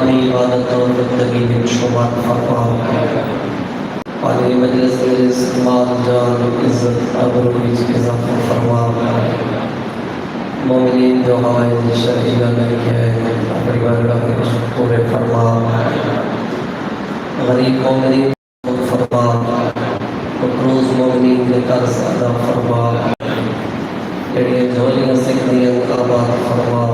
अपनी इबादत और बंदगी में शुमार फरमाओ। पानी मजलिस में इस्तेमाल जान इज्जत अबर इजाफा फरमाओ। मोमिनीन जो हवाए शरीका लेके अपनी बरकत पूरे फरमाओ। गरीब मोमिनीन फरमाओ। मकरूज मोमिनीन के कर्ज अदा फरमाओ। तेरे झोलियां सिकदियां आबाद फरमाओ।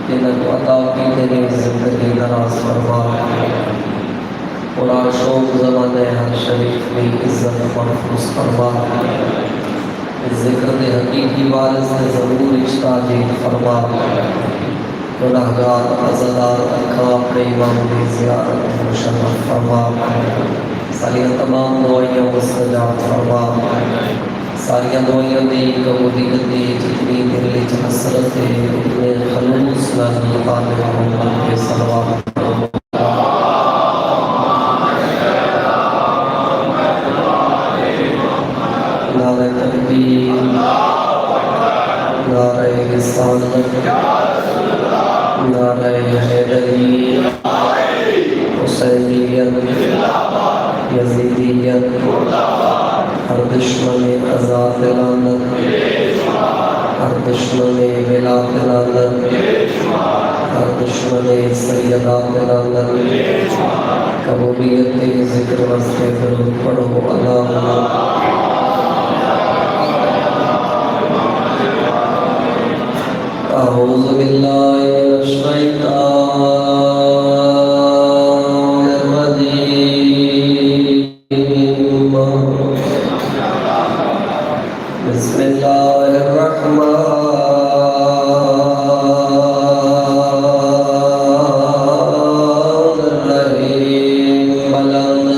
जिन्हें अता की तेरी जिंदगी दराज फरमाओ। और आशोक ज़माने हर शरीफ में इज्जत महफूज फरमाओ। ज़िक्र दे हकीकी वारिस ने ज़रूर इश्ताजील फरमाओ। गुनाहगार अज़ादार अखा अपने इमाम की ज़ियारत मुशर्रफ फरमाओ। सारियां तमाम दुआएं मुस्तजाब फरमाओ। सारियां दुआएं दी कबूलियत दी जितनी दिल विच हसरत है उतने खलूस नाल पाक मोहम्मद के सलवात नारे तकबीर नारे रिसालत नारे हैदरी हुसैनियत यजीदियत हर दुश्मन आज़ाद लानत हर दुश्मन विलात लानत हर दुश्मन सैयदात लानत कबूलियत ज़िक्र वस्ते दरूद पढ़ो अल्लाह अऊज़ु बिल्लाहि मिनश शैतानिर रजीम बिस्मिल्लाहिर रहमानिर रहीम बुलंद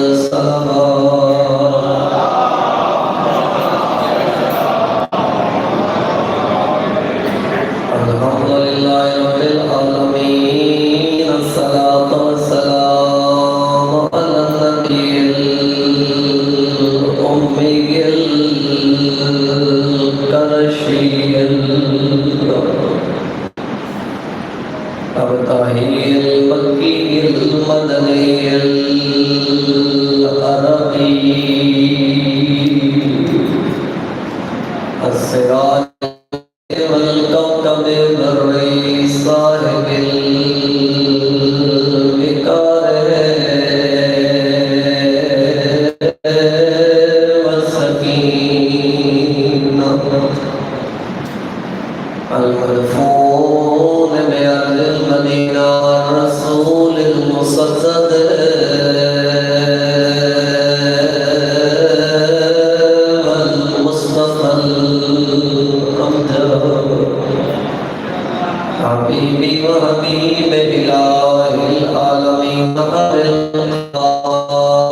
अल्हम्दुलिल्लाहि रब्बिल आलमीन अस्सलातु वस्सलामु अला नबिय्यिल उम्मिय्यिल करशील अबताहिल मक्कील मदनील अरबी अस्सिराज والكوكب الدري صاحب البكار والسكينة المدفون بأرض المدينة والرسول المصدد والمصطفى حبيبي وحبيب إله العالمين أبي القاسم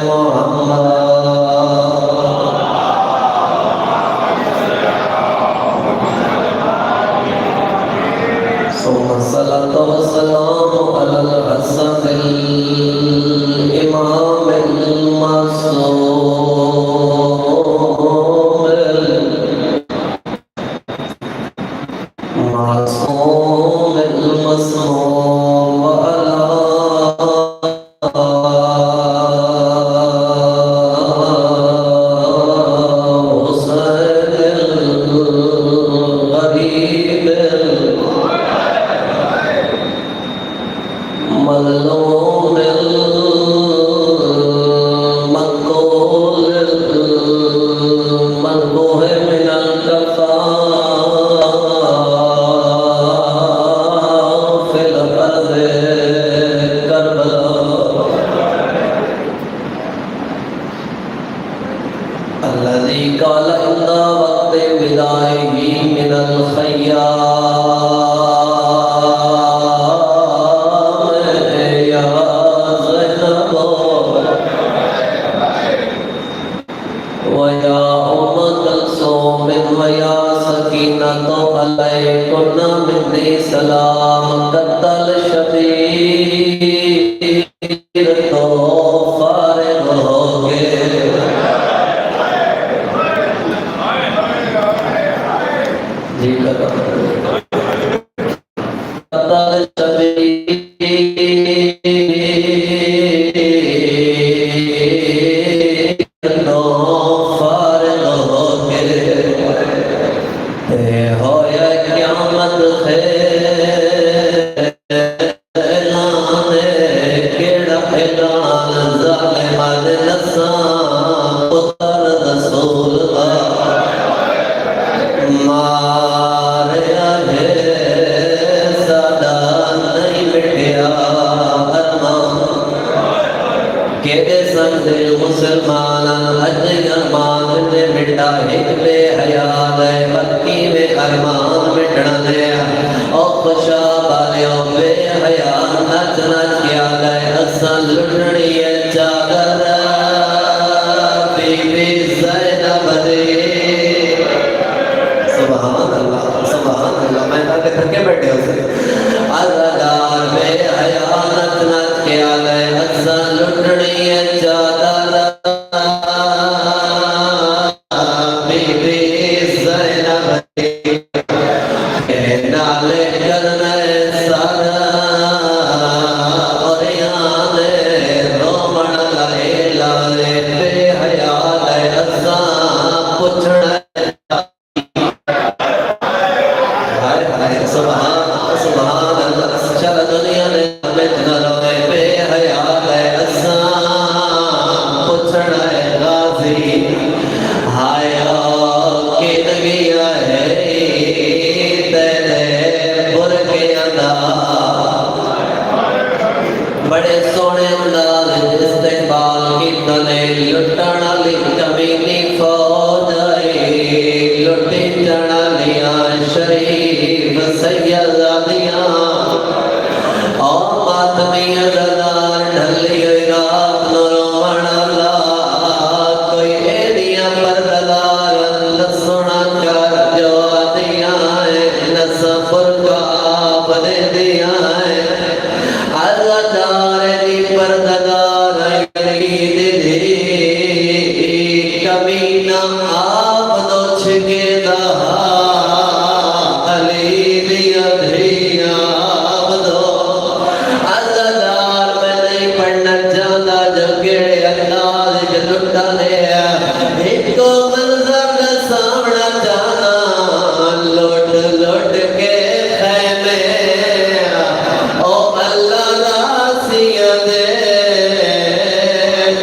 محمد ثم الصلاة والسلام على الحسن الإمام المعصوم معصوم المصموم وعلى حسين الغريب المظلوم المقبول المذبوح من الكفار في الأرض كربلاء الذي قال عند وقت وداعه من الخيام يا زينب ويا أم كلثوم ويا سكينة عليكن مني سلام قد الشبير تو فارغ हो गए जी पर है ऐलान केड़ा ऐलान ज़ालिमा दे नसा पुत्र रसूल मारिया है सदा नहीं मिटिया अरमान केड़े संदे मुसलमान अजमान ने मिटा एक बेहया दे मक्की में अरमान मिटना दे और खुशा वाले बेहया नच नच किया दे असल लुटनी चादर बीबी ज़ैनब दे सुभान अल्लाह मैं ताके थके बैठे हो अज़ादार बेहया नच नच किया दे असल लुटनी चादर बीबी ज़ैनब दे नाले करने सारा और याने रोमन लाए लाए बेहया दे असा पुछड़ा सुभान अल्लाह चल दुनिया ने बेचना रोए बेहया दे असा पुछड़ा गाजी हाय किन गया है तेरे बुरके बड़े सोने अंदाज इस्तेमाल की तने लुटन वाली कमीनी फौज लुटी चढ़ा लिया शरीफ सैयदादियां और मातमी अज़ादार ढली रात रोवण ला कोई एदियां परदार सुना कर जो आदियां न सफर का बने दिया अज़ादार दी परदार दी कमीना आप दो छिके दा अली दिया धिया दो अज़ादार मैं नहीं पढ़ना चाहता जो केड़े अंदाज च लुटा ले एक मंजर सामना जाना लुट लुट के खैमे ओ अल्लाह रासिया दे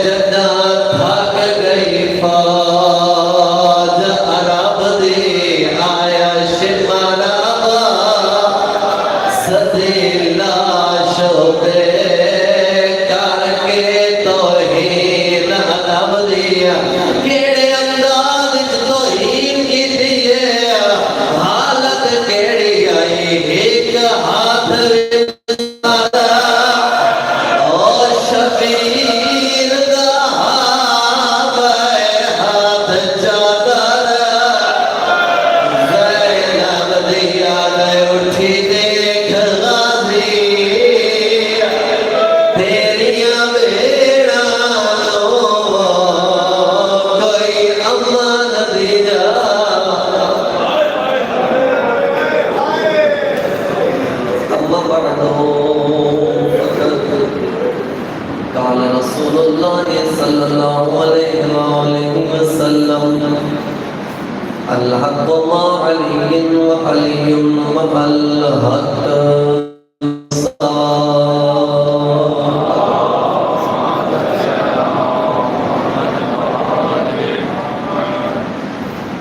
जदा थक गई फौज अरब दी आया शिमारा सदीला शोदे करके तौहीद अदब दिया केड़े अंदाज तौहीद की दिए हालत केड़ी आई एक हाथ और शबीर दा हाथ चादर ज़ैनब दिया गए उठी देख गाजी तेरियां बेड़ा कोई अमन दिया अम्मा पढ़ दो काल रसूलुल्लाह सल्लल्लाहु अलैहि वसल्लम अल-हक़ मा अली व अली मअल हक़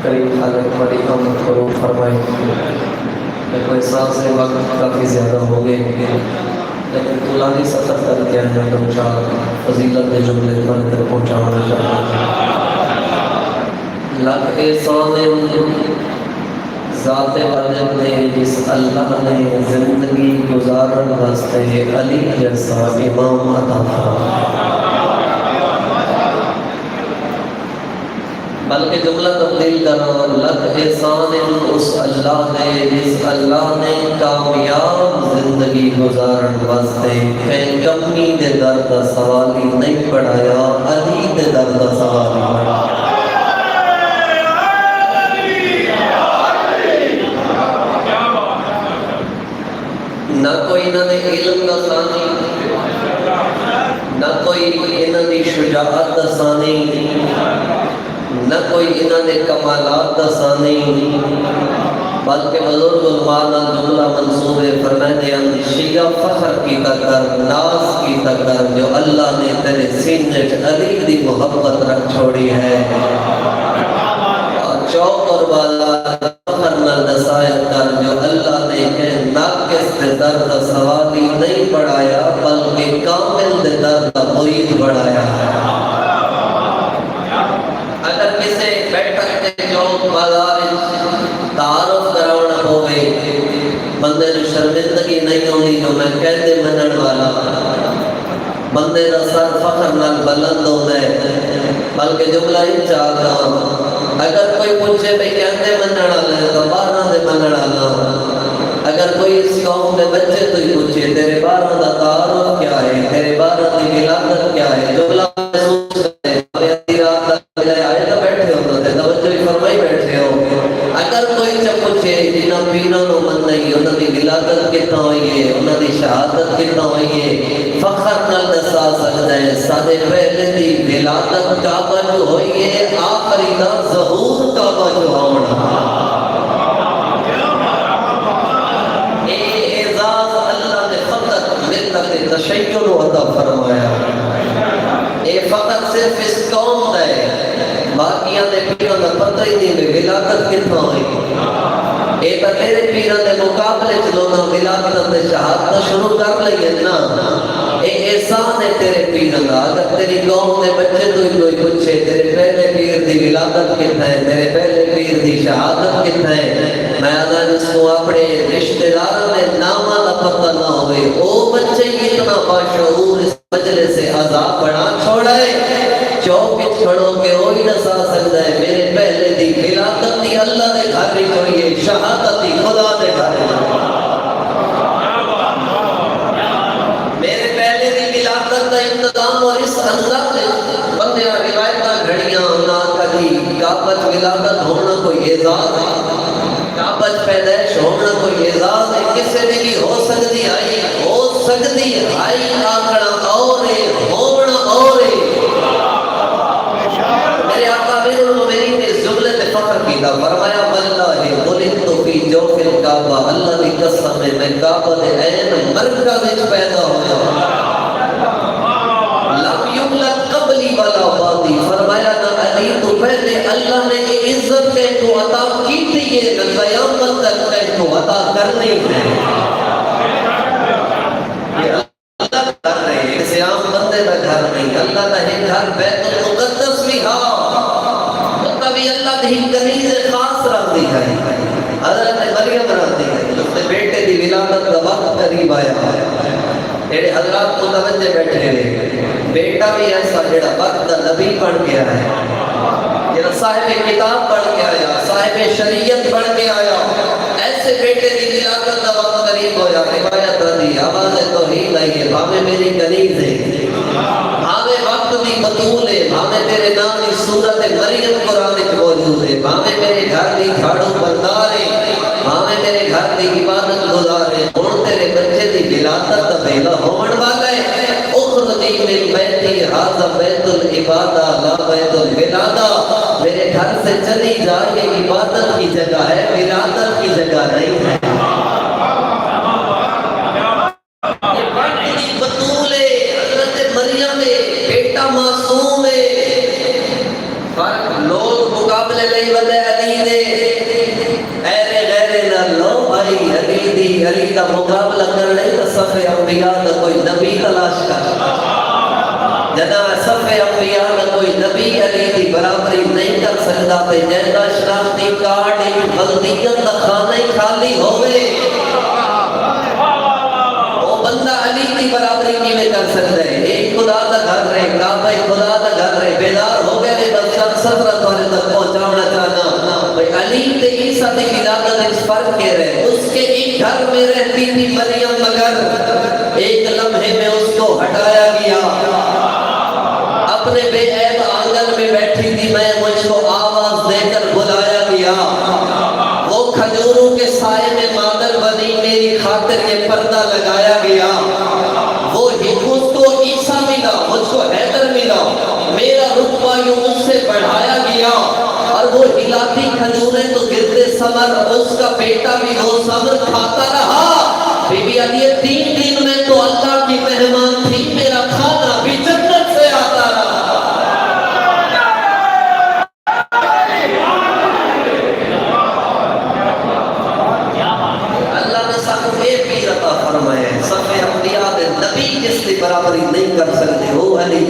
करीब खालिक बड़ी आमद करो फरमाए देखो एहसास है वक्त काफ़ी ज़्यादा हो गए लेकिन तुलानी सफ़र करके आने दो चार फजीलत के जुमले तुम्हारे तक पहुँचाना चाहता लक एहसान ज़ाते वाले ने जिस अल्लाह ने ज़िंदगी गुजारन वास्ते अली जैसा इमाम अता फरमाया बल्कि जुमला तब्दील करो लक एहसान उस अल्लाह ने जिस अल्लाह ने कामयाब जिंदगी गुजारन वास्ते कहीं कमी दे दर का सवाल ही नहीं पढ़ाया अली दे दर का सवाल ही पढ़ाया ना कोई इन्होंने इल्म का सानी ना कोई इन्होंने शुजाअत का सानी न कोई इन्होंने कमालात दसाने बल्कि बुजुर्ग उलमा जुमला मंसूब है फरमाते हैं शिया फखर की तकर नाज की तकर जो अल्लाह ने तेरे सीने च अली दी मोहब्बत रख छोड़ी है और चौकर वाला फखर न दसाया कर जो अल्लाह ने के नाकिस दे दर्द सवाली नहीं बढ़ाया बल्कि कामिल दे दर्द मुरीद बढ़ाया है। अगर किसी बैठक के चौक बाजार तारुफ कराना होवे बंदे को शर्मिंदगी नहीं होनी जो मैं कहते मनन वाला बंदे का सर फखर नाल बुलंद होता है बल्कि जुमला ही चाहता अगर कोई पूछे भाई कहते मनन वाले तो 12 दे मनन वाला अगर कोई इस कौम के बच्चे तो ही पूछे तेरे 12 का तारुफ क्या है तेरे 12 की मिलादत क्या है जुमला आए तो बैठे हो तो तवज्जो फरमाई बैठे हो अगर कोई जब पूछे जिन्ना पीरां नु मन नहीं उन्हां दी विलादत कितना हुई है उन्हां दी शहादत कितना हुई है फखर नाल दसा सकदा है साडे पहले दी विलादत काबा जो हुई है आखिरी दा ज़हूर काबा जो होना ए एजाज अल्लाह ने फकत मिल्लत तशय्युन अता फरमाया ए फकत सिर्फ इस कौम दा है बाकियां दे पीरां दा पता ही नहीं विलादत कितना हुई ए तो तेरे पीरां दे मुकाबले च लोना विलादत ते शहादत शुरू कर लई ना ए एहसान है तेरे पीरां दा अगर तेरी कौम दे बच्चे तो कोई पूछे तेरे पहले पीर दी विलादत कितना है तेरे पहले पीर दी शहादत कितना है मैं अगर जिसको अपने रिश्तेदारों में नामा दा पता ना होवे ओ बच्चे इतना बाशऊर इस मजलिस से अज़ाब बना छोड़ा है चौक खड़ो के हो ही दसा सकता है मेरे पहले दी विलादत दी अल्लाह दे घर ही कोई है शहादत दी खुदा दे घर मेरे पहले दी विलादत का इंतजाम और इस अल्लाह ने बंदे रिवायत घड़ियां ना कभी काबत विलादत होना कोई एजाज है काबत पैदाइश होना कोई एजाज है किसी ने भी हो सकती आई आखड़ा और है होना और है मेरे आका मेरी ने जुमले पे फख्र कीता फरमाया वल्लाहि बुलितु फी जौफिल काबा अल्लाह की कसम है मैं काबा दे ऐन मरकज विच पैदा होया लम युलद कबली वला बादी फरमाया ना अली तो पहले अल्लाह ने ये इज्जत के तो अता की थी ये क़यामत तक के तो अता करनी है ये अल्लाह कर रहे हैं किसी आम बंदे का घर नहीं अल्लाह का है घर बैतुल मुक़द्दस भी हा तभी अल्लाह की कनीज़ खास रहती है हज़रत मरियम रहती है उसके बेटे की विलादत का वक्त करीब आया तेरे हज़रात मुतवज्जे बैठे हुए बेटा भी ऐसा जेड़ा वक्त नबी बन गया है जेड़ा साहिब किताब बन के आया साहिब शरीयत बन के आया ऐसे बेटे की विलादत का वक्त करीब होया रिवायत दी आवाज़ तौहीद आई है भावे मेरी कनीज़ है भावे वक्त दी बतूल है भावे तेरे नाम की सूरत मरियम कुरान में मौजूद है भावे मेरे घर दी झाड़ू बंदार है भावे मेरे घर दी इबादत गुजार है हुण तेरे बच्चे दी विलादत दा वेला होवण वाला है उखरुजी मिन बैती हाज़ा बैतुल इबादा ला बैतुल विलादा मेरे घर से चली जा ये इबादत की जगह है विलादत की जगह नहीं है ये वक्त दी बतूल है हज़रत मरियम है बेटा मासूम है फर्क लोग मुकाबले लई वले अली दे ऐरे गैरे ना लो भाई अली का मुकाबला करने तो सफ़े अंबिया का कोई नबी तलाश कर जना सफ़े अंबिया का कोई नबी अली की बराबरी नहीं कर सकता ते जैदा शनाख्ती कार्ड एक गलतियत का खाना ही खाली होवे वो बंदा अली की बराबरी नहीं कर सकता है एक खुदा का घर रहे काबा खुदा का घर रहे बेदार हो गए बस सफर तोरे तक पहुंचाना चाहना भाई अली ते ईसा की विलादत इस फर्क के रहे उसके एक घर में रहती थी मरियम मगर एक लम्हे में उसको हटाया गया अपने बेऐब आंगन में बैठी थी मैं मुझको आवाज देकर बुलाया गया वो खजूरों के साए में मादर बनी मेरी खातिर ये पर्दा लगाया गया वो उसको ईसा मिला मुझको हैदर मिला मेरा रुतबा यूं मुझसे बढ़ाया गया और वो हिलाती खजूरें तो गिरते समर, उसका बेटा भी वो सब्र खाता रहा। बीबी अली 3 दिन में तो अल्लाह की मेहमान थी, मेरा खाना भी जन्नत से आता रहा। अल्लाह ने सानू ये पीर अता फरमाया, सफे अंबिया दे नबी जिसकी बराबरी नहीं कर सकते वो अली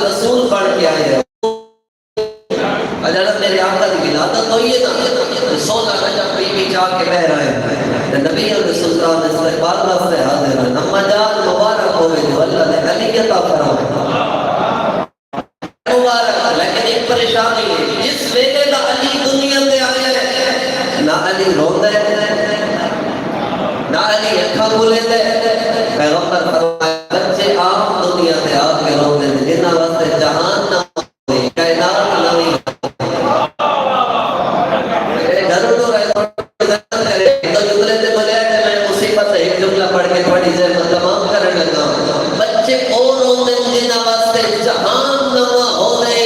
रसूल बन के आए हैं। अजर मेरे आका की विलादत हुई है ना, 16 रजब बीबी जाके बह रहे हैं, नबी और सुल्तान इस्तकबाल वास्ते हाजिर है। अम्मा जान मुबारक हो गई, अल्लाह ने अली अता फरमाया मुबारक। लेकिन एक परेशानी है, जिस वेले दा अली दुनिया में आया है ना अली रोंदा है ना अली अखा खोलेंदा है। पैगंबर फरमाया बच्चे आप दुनिया में आके रोंदे ने जिन्हां वास्ते जहान ना होए, कायनात ना होई, घर तो रहे तो जुमले से बोले कि मैं मुसीबत एक जुमला पढ़ के थोड़ी देर में तमाम करने लगा। बच्चे और रोंदे जिन्हां वास्ते जहान ना होए।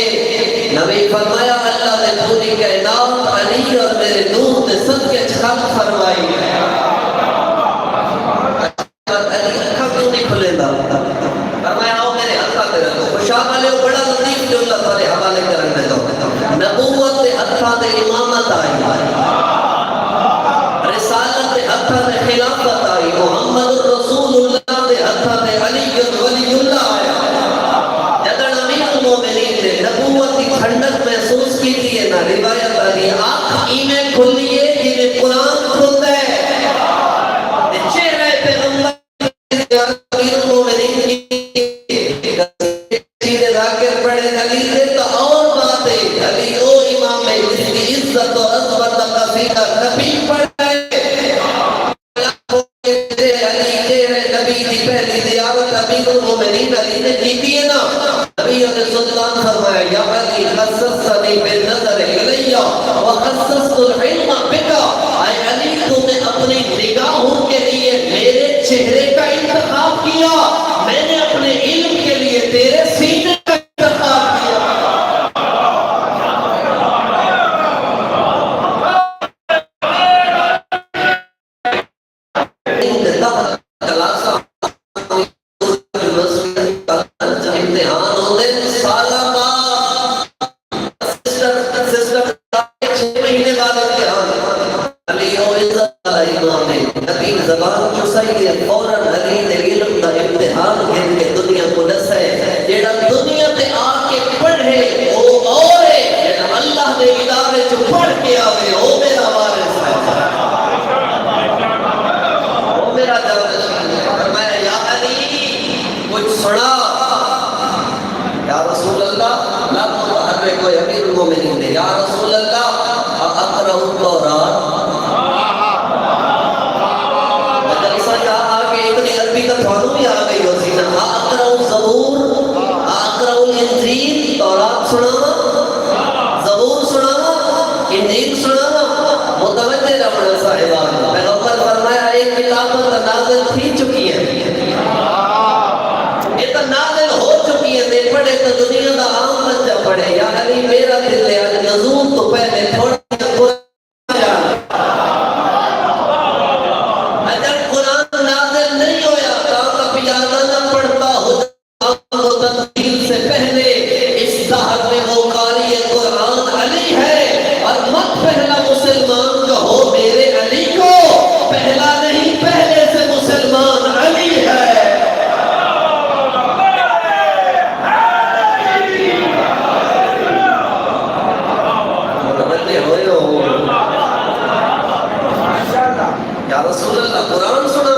नबी फरमाया अल्लाह ने पूरी कायनात अली और मेरे नूर ने सबके छल फरमाई। अली अखा क्यों नहीं खुलेंदा? फरमाया आओ मेरे हत्था ते रखो, खुशाब वाले बड़ा लतीफ जुमला तुम्हारे हवाले करने दो। नबूवत दे हत्था ते इमामत आई, रिसालत दे हत्था ते खिलाफत आई, मुहम्मद रसूलुल्लाह दे हत्था ते अली वलीउल्लाह आया। जदन अमीरुल मोमिनीन ने नबूवत की ठंडक महसूस की थी ना, रिवायत आ रही आंख इमें खुली है जिन्हें कुरान खुलता है, चेहरे पे अमीरुल मोमिनीन की सीधे जाकर पढ़े अली से तो और बात है। अली ओ इमाम है जिसकी इज्जत और अज़मत का सीधा नबी पढ़े। अली चेहरे नबी की पहली ज़ियारत अमीरुल मोमिनीन अली ने की थी ना। नबी ने सुल्तान फरमाया या अली खस्ससनी बिन्नज़र इलैया व खस्सस्तुल इल्म बिका। ऐ अली तूने अपनी निगाहों के लिए मेरे चेहरे का इंतखाब किया, मैंने अपने इल्म के लिए तेरे सीने का इंतखाब किया। इम्तिहान होते साला सिस्टम 6 महीने बाद इम्तिहान। अली ओ इज्जत वाला इमाम है, नबी ज़बान चुसाई दे फौरन अली दे इल्म दा इम्तिहान गिन के दुनिया को दसे। जेड़ा दुनिया ते आके पढ़े ओ और है, जेड़ा अल्लाह दे इदारे च पढ़ के आवे ओ मेरा वारिस है, ओ मेरा जानशीन है। फरमाया या अली कुछ सुना। या रसूल अल्लाह ला तुहर्रे कोई अमीरुल मोमिनीन ने या रसूल अल्लाह अक़रअ तौरात। जलसा जा आके इतनी अरबी तो थानू भी आ गई होती ना। अक़रअ ज़बूर, अक़रअ इंजील, तौरात सुनावा, ज़बूर सुनावा, इंजील सुनावा। मुतवज्जे रहना साहिबान, पैगंबर फरमाया एक किताब तो नाज़िल थी चुकी है, ये तो नाज़िल हो चुकी है, दे पढ़े तो दुनिया का आम बच्चा पढ़े। या अली मेरा दिल है आज नज़ूल तो पहले थोड़ा अगर कुरान नाज़िल नहीं होया तो पियादा न पढ़ता हो तंजील से पहले। इस साहब में वो कारी कुरान अली है और मत पहला मुसलमान कहो मेरे अली को, पहला नहीं पहले से मुसलमान अली है। या रसूल अल्लाह कुरान सुना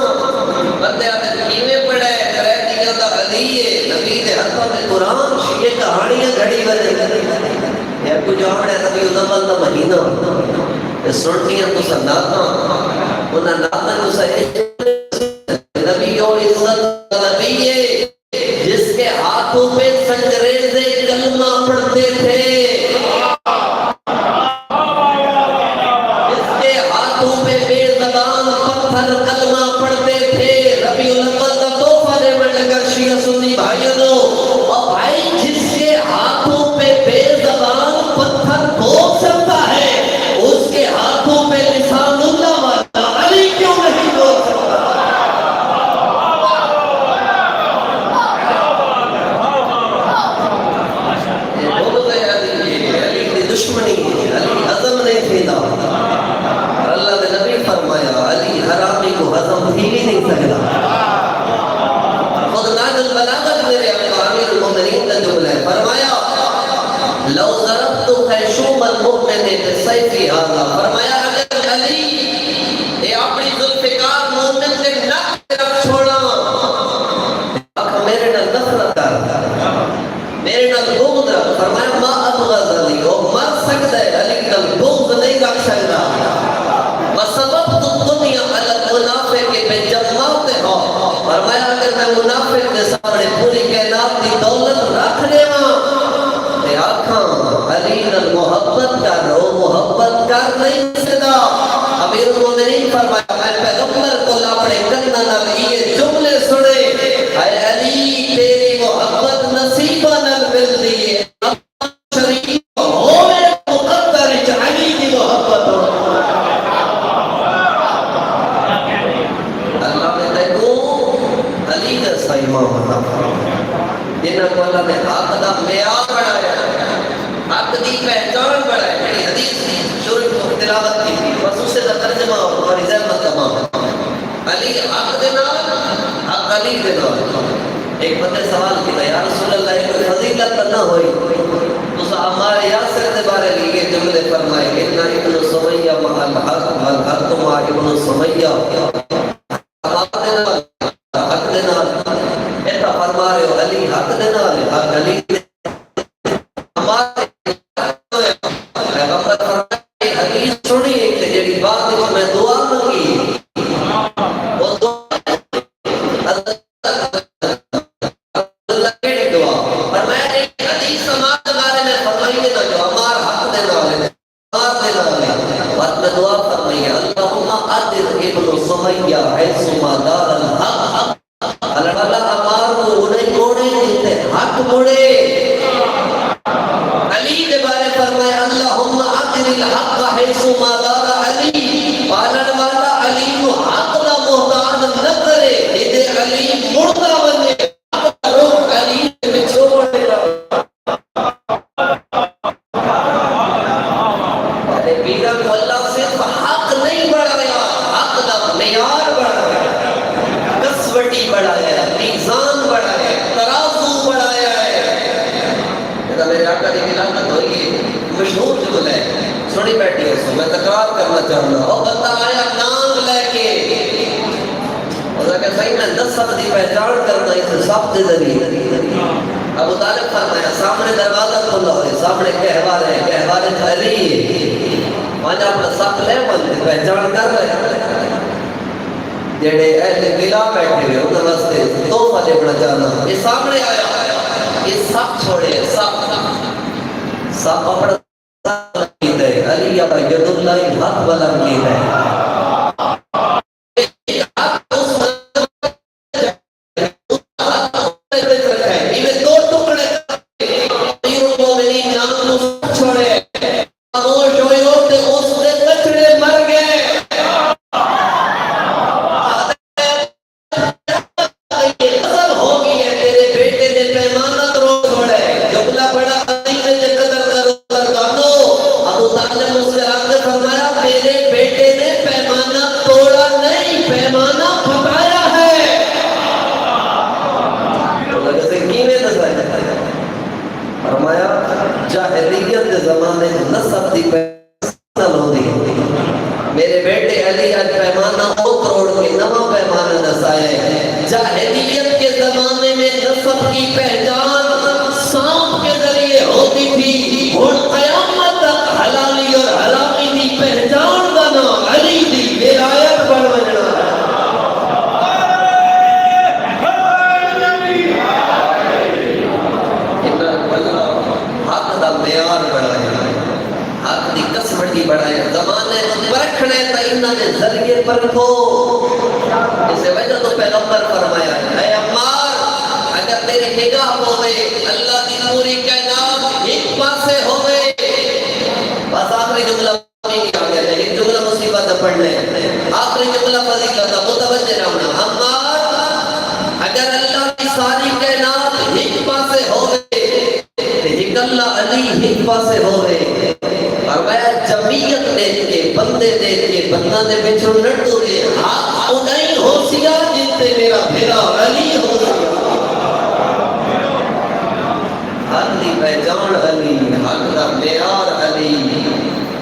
बंदे आते कीवे पढ़े करे दिया दा अली है, नबी दे हत्था में कुरान ये कहानियां घड़ी बने या कुछ आपने नबी उदमल दा महीना ये सुननियां तो सन्नाता उना नाता तो सही नबी और इज्जत नबी है जिसके हाथों पे संगरेज़े कलमा पढ़ते थे, जिसके हाथों पे बेज़बान पत्थर कलमा पढ़ते थे। रबीउल अव्वल का तोहफा देने लगा शिया सुन्नी भाइयों और भाई जिसके हाथों पे अपनी जुल्फिकार मोमिन के नक तरफ छोड़ा मेरे नाल नफरत कर मेरे नाल बुग़्ज़ रख फरमाया मा अबग़ज़ अली ओ मर सकता है अली नाल बुग़्ज़ नहीं रख सकता वसबब तो दुनिया अलग मुनाफिक के जमात हो फरमाया अगर मैं मुनाफिक के सामने पूरी कायनात की दौलत रख देवा ते आखा अली नाल मोहब्बत कर रो मोहब्बत कर नहीं सकदा अमीरुल मोमिनीन फरमाया मैं पैगंबर को अपने कन्ना नाल ये जुमले सुने हाय अली तेरी मोहब्बत नसीबा नाल मिलदी है शरीफ होवे मुकद्दर अली की मोहब्बत हो अल्लाह ने देखो अली का सही मोहब्बत जिन्हां को अल्लाह ने हक दा मेयार बनाया हक दी पहचान बनाई हदीस शुरू को तिलावत की थी बस उससे तर्जुमा और इजाजत तमाम अली हक दे नाल हक अली दे नाल एक बंदे सवाल किया या रसूल अल्लाह कोई फजीलत ना होई तो हमारे यासर के बारे में ये जुमले फरमाए इन्ना इब्न सुमैया महल हक मा इब्न सुमैया हक दे नाल ऐसा फरमा रहे हो अली हक दे नाल हक अली हमारे पैगंबर फरमाए हदीस सुनी एक जेडी बात में दुआ मांगी वो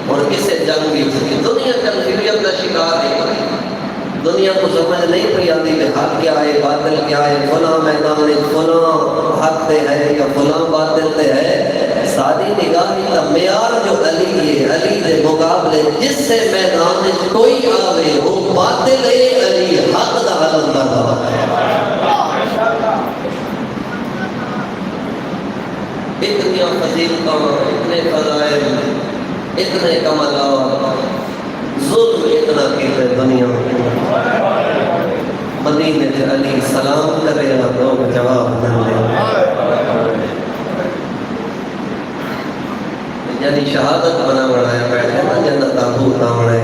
और किसे जंग भी दुनिया कंफ्यूजन का शिकार है दुनिया को समझ नहीं पड़ी आती कि हक क्या है बातिल क्या है, फला मैदान फला हक ते है या फला बातिल ते है। सारी निगाह का मेयार जो अली है, अली के मुकाबले जिससे मैदान में कोई आवे वो बातिल है, अली हक दा आलम करदा। इतनी फजीलतां, इतने फज़ाइल, इतने कमालात, जुल्म इतना कीते दुनिया में। मदीने से अली सलाम करे ना लोग जवाब न दे। यानी शहादत बना बनाया बैठे ना जन्नत आबू तामणे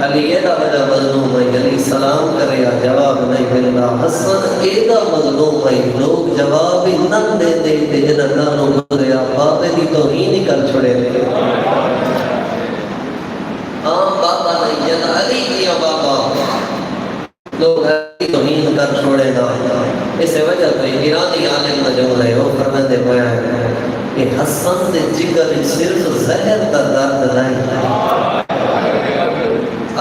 अली एदा बड़ा मजलूम है, अली सलाम करे या जवाब नहीं मिलता। हसन एदा मजलूम है, लोग जवाब ही न दे दे ते जन्नत नालों गुजरिया बाबे दी तौहीन ही कर छोड़े। बाबा नहीं जन अली किया बाबा लोग अली तौहीन कर छोड़े ना। इस वजह से ईरानी आलिम ने जो है वो फरमाते हैं कि हसन दे जिगर सिर्फ जहर का दर्द नहीं,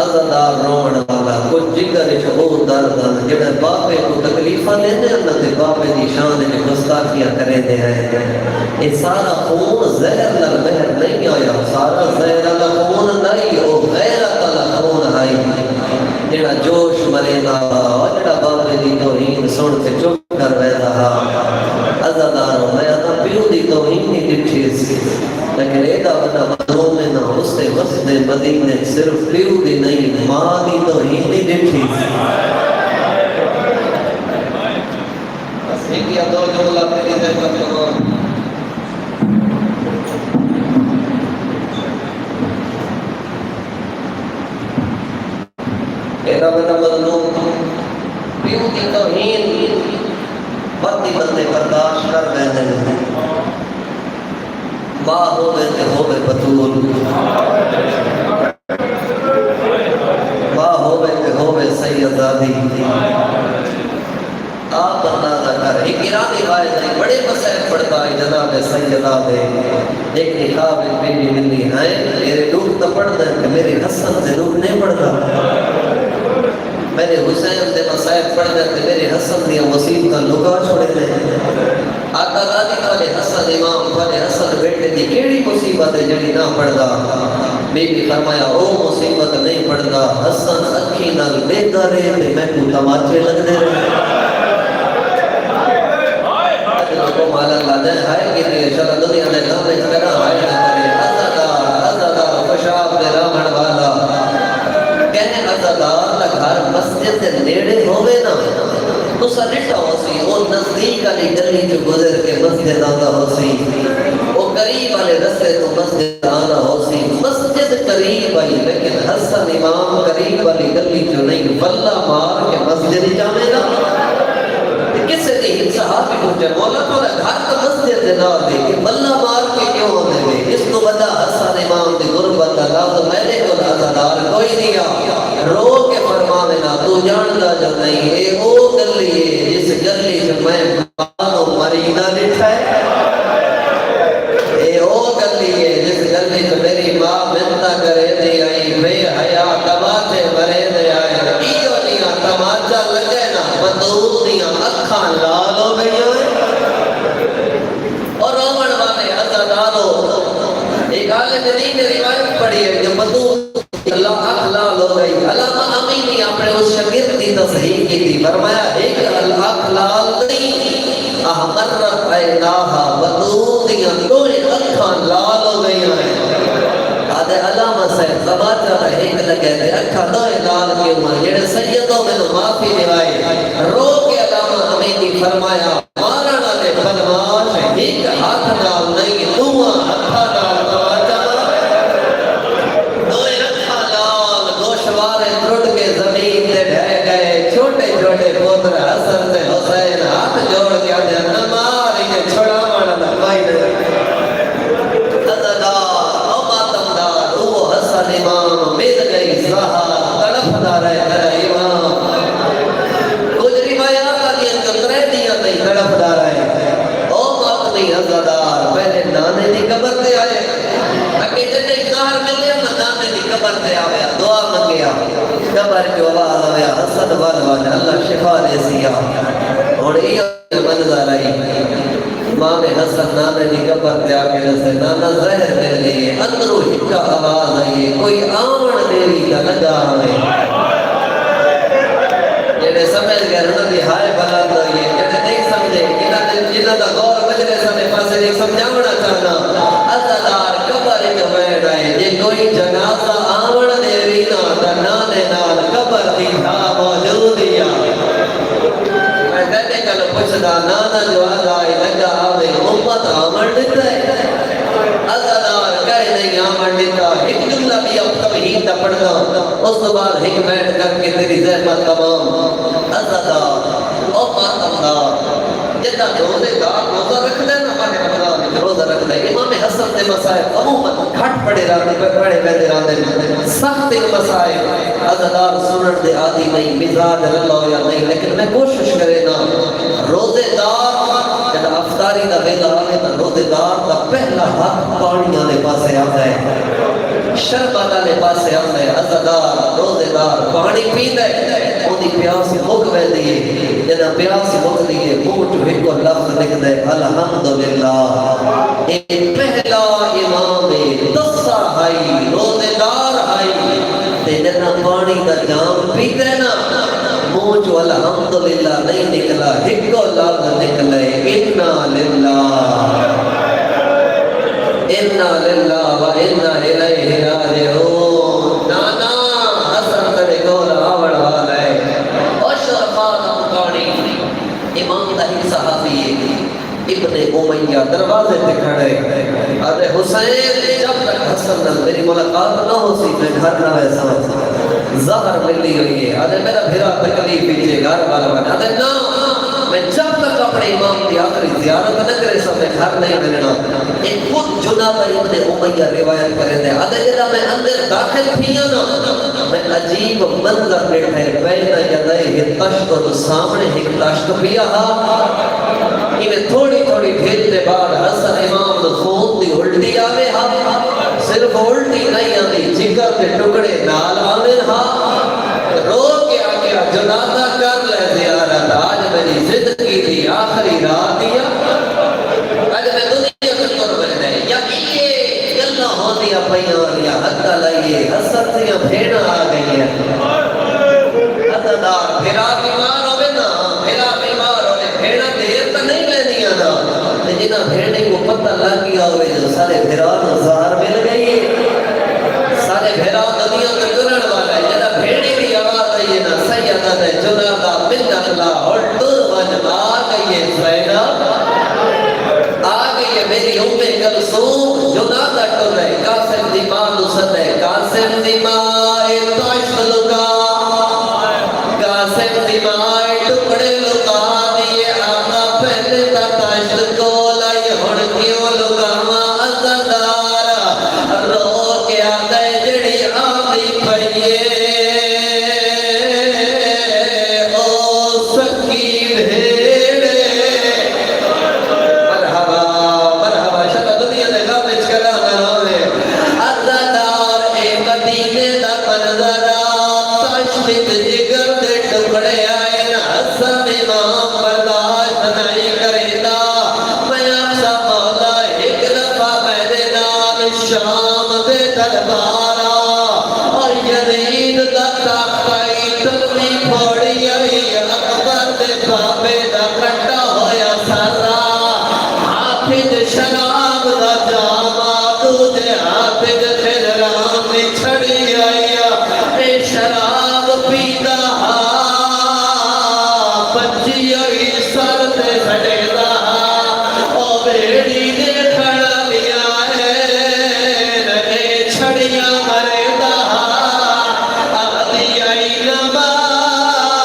अज़ादार रोण वाला कुछ जिगर वो दर्द जेड़ा बापे को तकलीफा देने ना ते बापे दी शान में गुस्ताखियां करे दे हैं। ये सारा खून जहर नाल बहर नहीं आया, सारा जहर वाला खून नहीं, वो गैरत वाला खून है जेड़ा जोश मरेदा, जेड़ा बापे दी तौहीन सुन के चुप कर बैठा। अज़ादार मैं अपना प्यो दी तौहीन नहीं दिखी सी, लेकिन एदा बड़ा मजलूम है ना उससे मस्जिद मदीने सिर्फ प्यो दी नहीं मां दी तौहीन नहीं दिखी। बस एक या दो जुमला तेरी ज़हमत करो। एदा बड़ा मजलूम प्यो दी तौहीन बंदे बंदे बर्दाश्त कर बैठे। माँ होवे ते होवे बतूल, माँ होवे ते होवे सैयदादी। आप अंदाजा कर एक ईरानी वायद है बड़े मसले पढ़ता है जनाब सैयदा दे। एक निकाब बेबी मिली है मेरे रूह तो पढ़ता है, मेरे हसन से रूह नहीं पढ़ता। मेरे हुसैन दे मसाइब पढ़ जाते, मेरे हसन दी मुसीबत लुका छोड़े दे। आका दादी वाले हसन इमाम वाले हसन बेटे दी केड़ी मुसीबत है जड़ी ना पढ़दा। बीबी फरमाया ओ मुसीबत नहीं पढ़दा, हसन अखी नाल बेदा रहे ते मैनू तमाचे लगदे रहे। को मालक लादे हाय कि ते शरा दुनिया ने गावे करा हाय ना करे। अज़ादार अज़ादार खुशाब दे रहण वाला कहने अज़ादार दा घर मस्जिद दे नेड़े होवे ना तो सरिटा होसी, वो नजदीक वाली गली जो गुजर के मस्जिद आंदा होसी, वो करीब वाले रास्ते तो मस्जिद आना होसी। मस्जिद करीब आई लेकिन हसन इमाम करीब वाली गली जो नहीं बल्ला मार के मस्जिद जावेगा। किसे दी सहाबी पूछे मौला तोरा घर तो मस्जिद दे ना दे के बल्ला मार के क्यों होने दे। इसको बता हसन इमाम दी गुरबत का लाभ मैंने को अज़ादार कोई नहीं आ रो के फरमावे ना तू जानदा जो नहीं ए ओ गली है जिस गली से मैं मानो मरीना लिखा है। ए ओ गली है जिस गली से मेरी मां मिन्नत करे दे आई बे हया तमाचे मरे दे आए। इयो निया तमाचा लगे ना बंदूक दिया अखां लाल हो गई है और रोमन वाले अज़ादारो। एक आलिम दीन ने रिवायत पढ़ी है कि बंदूक अल्लाह लाल हो गई। अल्लामा अमीनी अपने उस शागिर्द की तस्हीह की थी, फरमाया एक अल्लाह लाल नहीं अहमरत ऐनाहा बंदूक दिया दो अखां लाल हो गई हैं। आदे अल्लामा से तमाचा एक लगे थे अखां दो लाल क्यों हुआ जेड़े सैयदों में माफी दिवाई रो के अल्लामा अमीनी फरमाया मारना वाले बदमाश एक हाथ नाल नहीं दुआ अखां नाल तमाचा टूट के जमीन पे ढह गए। छोटे छोटे पुत्र हसन से हुसैन हाथ जोड़ के आते नमार इन्हें छोड़ा मारना भाई ने अज़ादार ओ मातमदार वो हसन इमाम मिल गई सहा तड़पदा रहे इमाम। कुछ रिवायात आती हैं कि त्रै दिया नहीं तड़पदा रहे। ओ मातमी अज़ादार पहले नाने दी कब्र पे आए अके जने ज़हर मिले नाने दी कब्र पे आया दुआ मंगया कब्र जो आवाज आया हसन वन वन अल्लाह शिफा दे सिया और ये मंजर आई इमाम हसन नाना जी कबर पे आके दसे नाना जहर मेरे लिए अंदरों हिक्का आवाज आई कोई आवन देवी का लगा हमें जेडे समझ गए ना भी हाय बुलंद ये जेडे नहीं समझे जिन्हां दा गौर बजरे समय पासे नहीं समझावना चाहना अज़ादार कबर च बैठ आए जे कोई जनाजा आवन देवी ना ता नाने नाल कबर दी था मौजूदिया मैं कहते कल पुछदा नाना जो आए लगा आवे उम्मत आवन दिता है अज़ादार कह नहीं आवन दिता एक जुमला भी अब तवहीद दा पढ़दा उस तो बाद एक बैठ करके तेरी ज़हमत तमाम अज़ादार ओ मातमदा जितना रोज़ेदार रोज़ा रखदा ना माने रमज़ान में रोज़ा रखदा इमाम हसन दे मसाइल अमूमन घट पड़े रहंदे पड़े वेंदे रहंदे सख्त मसाइल अज़ादार सुनन दे आदि नहीं मिजाज रलो या नहीं लेकिन मैं कोशिश करे ना रोज़ेदार जब अफ्तारी दा वेला आवे ना रोज़ेदार दा पहला हक पानी वाले पासे आता है शरबत वाले पासे आता है अज़ादार रोज़ेदार पानी पींदा है ओदी प्यास मुक वेंदी है जना प्यास मुकदी है मुंह चो एक लफ्ज निकलदा है अल्हम्दुलिल्लाह ए पहला इमाम दसा हाई रोज़ेदार हाई ते जना पानी दा जाम पीते ना मुंह चो अल्हम्दुलिल्लाह नहीं निकला एक लफ्ज निकले इन्ना लिल्लाह व इन्ना इलैहि राजिऊन नाना हसन तेरे कोल आवण वाला है अशरफात मुकानी इमाम दा ही सहाबी इब्ने उमैया दरवाजे पे खड़े अरे हुसैन जब तक हसन नाल मेरी मुलाकात ना हो सी मैं घर ना वैसा ज़हर मिली हुई है अरे मेरा फिरा तकलीफ पीछे घर वाला बना अरे ना मैं जब तक अपने इमाम की आखिरी ज़ियारत न करे सब मैं घर नहीं मिलना एक खुद जुनादा इब्ने उमैया रिवायत करे दे अरे जरा मैं अंदर दाखिल थिया ना मैं अजीब मंजर बैठे बैना यदे तश्क और सामने एक तश्क पिया इन्हें थोड़ी थोड़ी ढेर दे बाद हसन इमाम दा खून दी उल्टी आवे सिर्फ उल्टी नहीं आती जिगर के टुकड़े नाल आवे रो के आ गया जनाजा कर ले ज़ियारत आज मेरी जिंदगी दी आखिरी रात दिया आज मैं दुनिया से तुर बैठे या ये गल्ला होंदिया पईयां या हत्ता लाइए हसन दियां भेड़ आ गई है अदादार फिरा बीमार होवे ना फिरा बीमार होवे भेड़ा देर तो नहीं लेनिया ना ते जिना भेड़े को पता लग गया होवे जो सारे फिरा नु ज़हर मिल गई सारे फिरा दुनिया में तुरन वाला है जरा भेड़े की आवाज आई है ना सैयदा ने जुनादा बिन अल्लाह और तुर वजमा गई है ज़ैना आ गई है मेरी उम्मे कलसूम जुनादा टुर है कासिम दी मां नु सदे कासिम दी मां ए ताश लुका कासिम दी मां टुकड़े लुका दिए आका पहले ता ताश को लाई हुन क्यों लुकावा अज़ादार रो के आंदा जड़ी आंदी पईए ओ सकी भेड़े मरहबा मरहबा शता दुनिया दे गावे चला ना होवे अज़ादार ए मदीने दा मंजरा ताश जिगर दे टुकड़े आए ना हसन इमाम बर्दाश्त नहीं करेंदा मैं आपसा मौला एक दफा मेरे नाल शाम दे दरबारा और यजीद दा ताकई तलवी फोड़ी आई अकबर दे बाबे दा कट्टा होया सारा हाफिज शराब दा जामा दूजे हाफिज फिर राम ने छड़ी आई ए शराब पीदा बच्ची आई सर ते सड़ेदा ओ बेड़ी दे खड़ा लिया है ए छड़ियां मरेदा आली आई नमार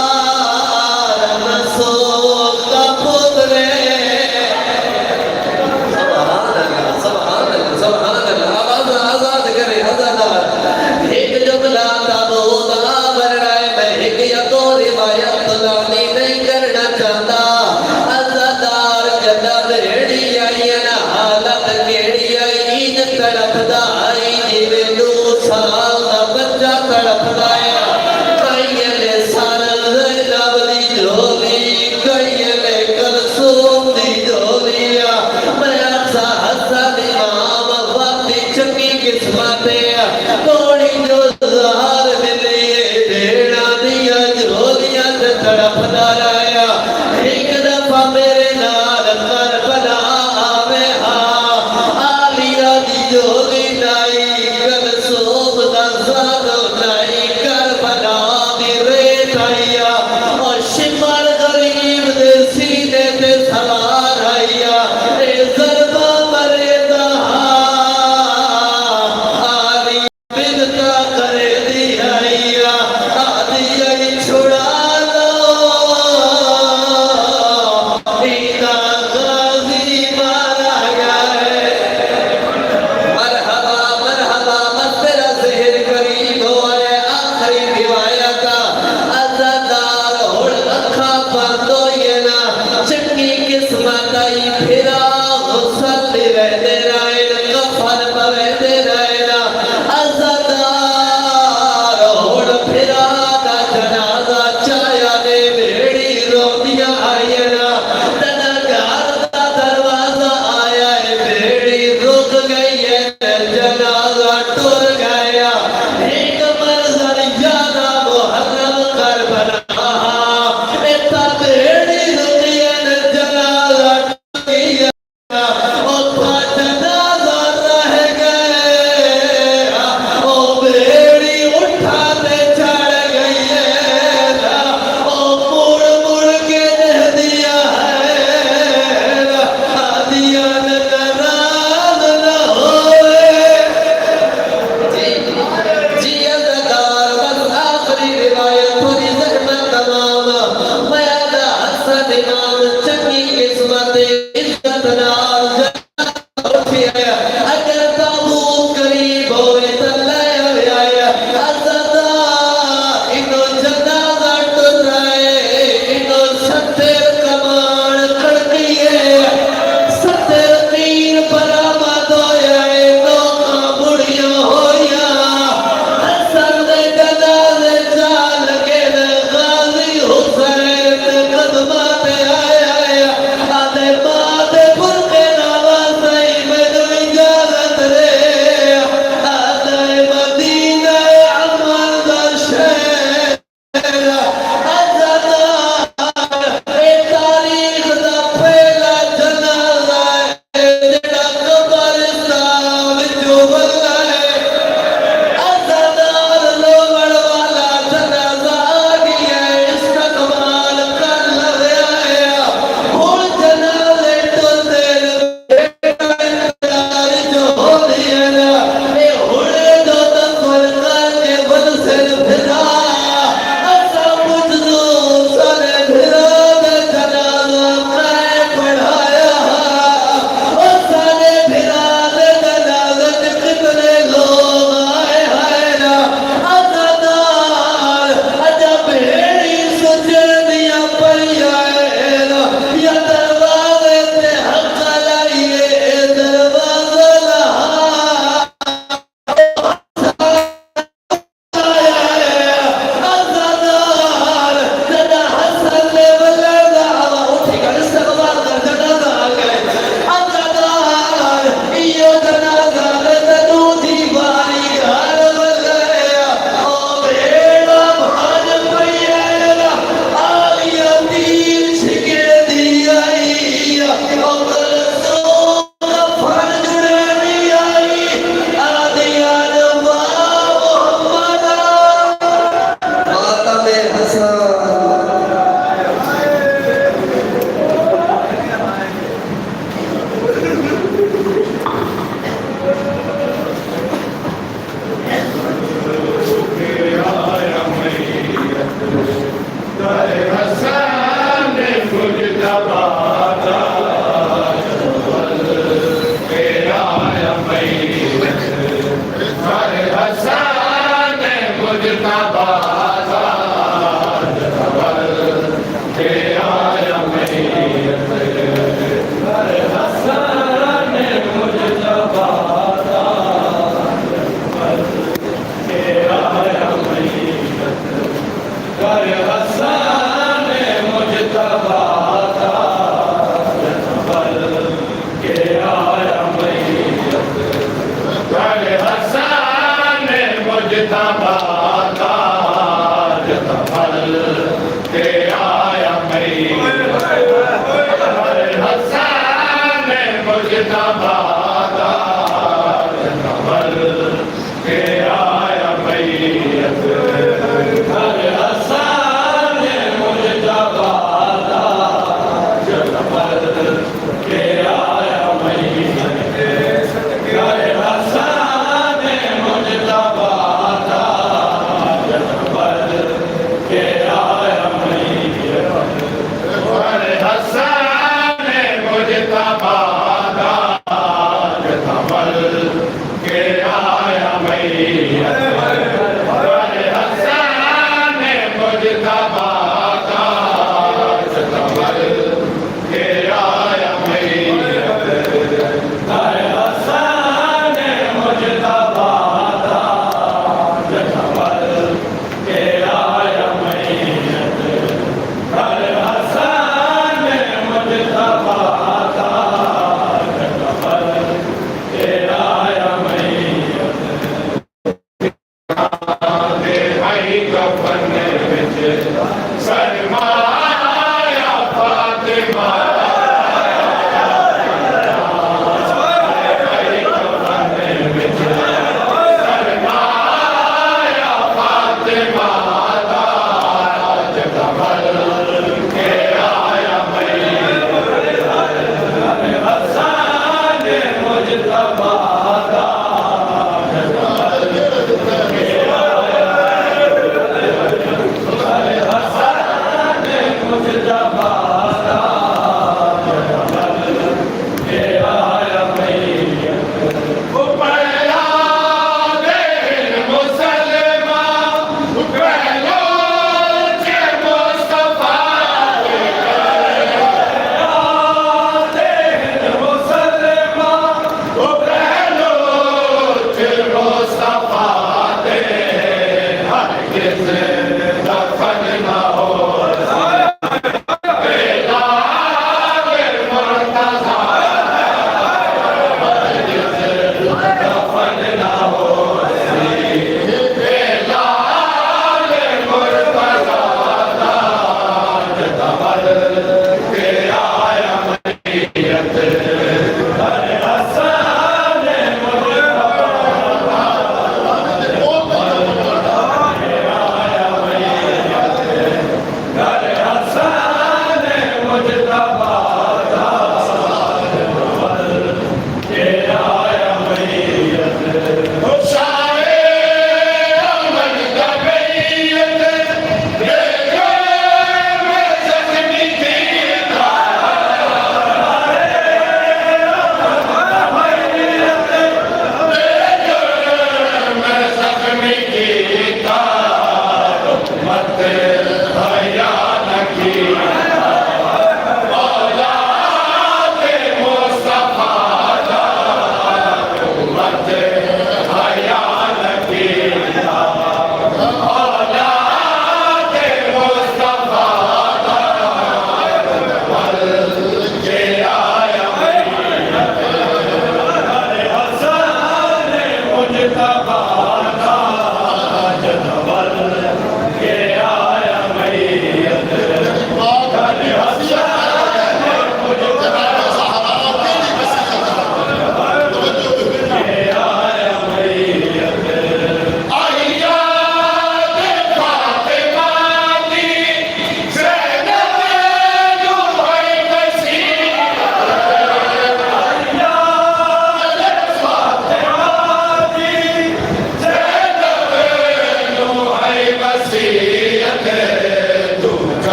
रसूल का पुत्रे सुभान अल्लाह आवाज आजाद करे अज़ादार एक जुमला दा बोदा वरनाए मैं एक या दो रिवायत लानी नहीं करना चाहता अज़ादार जदा रेड़ी आई ना हालत केड़ी आई इन तड़पदा आई जिवे 2 साल दा बच्चा तड़पदा है कई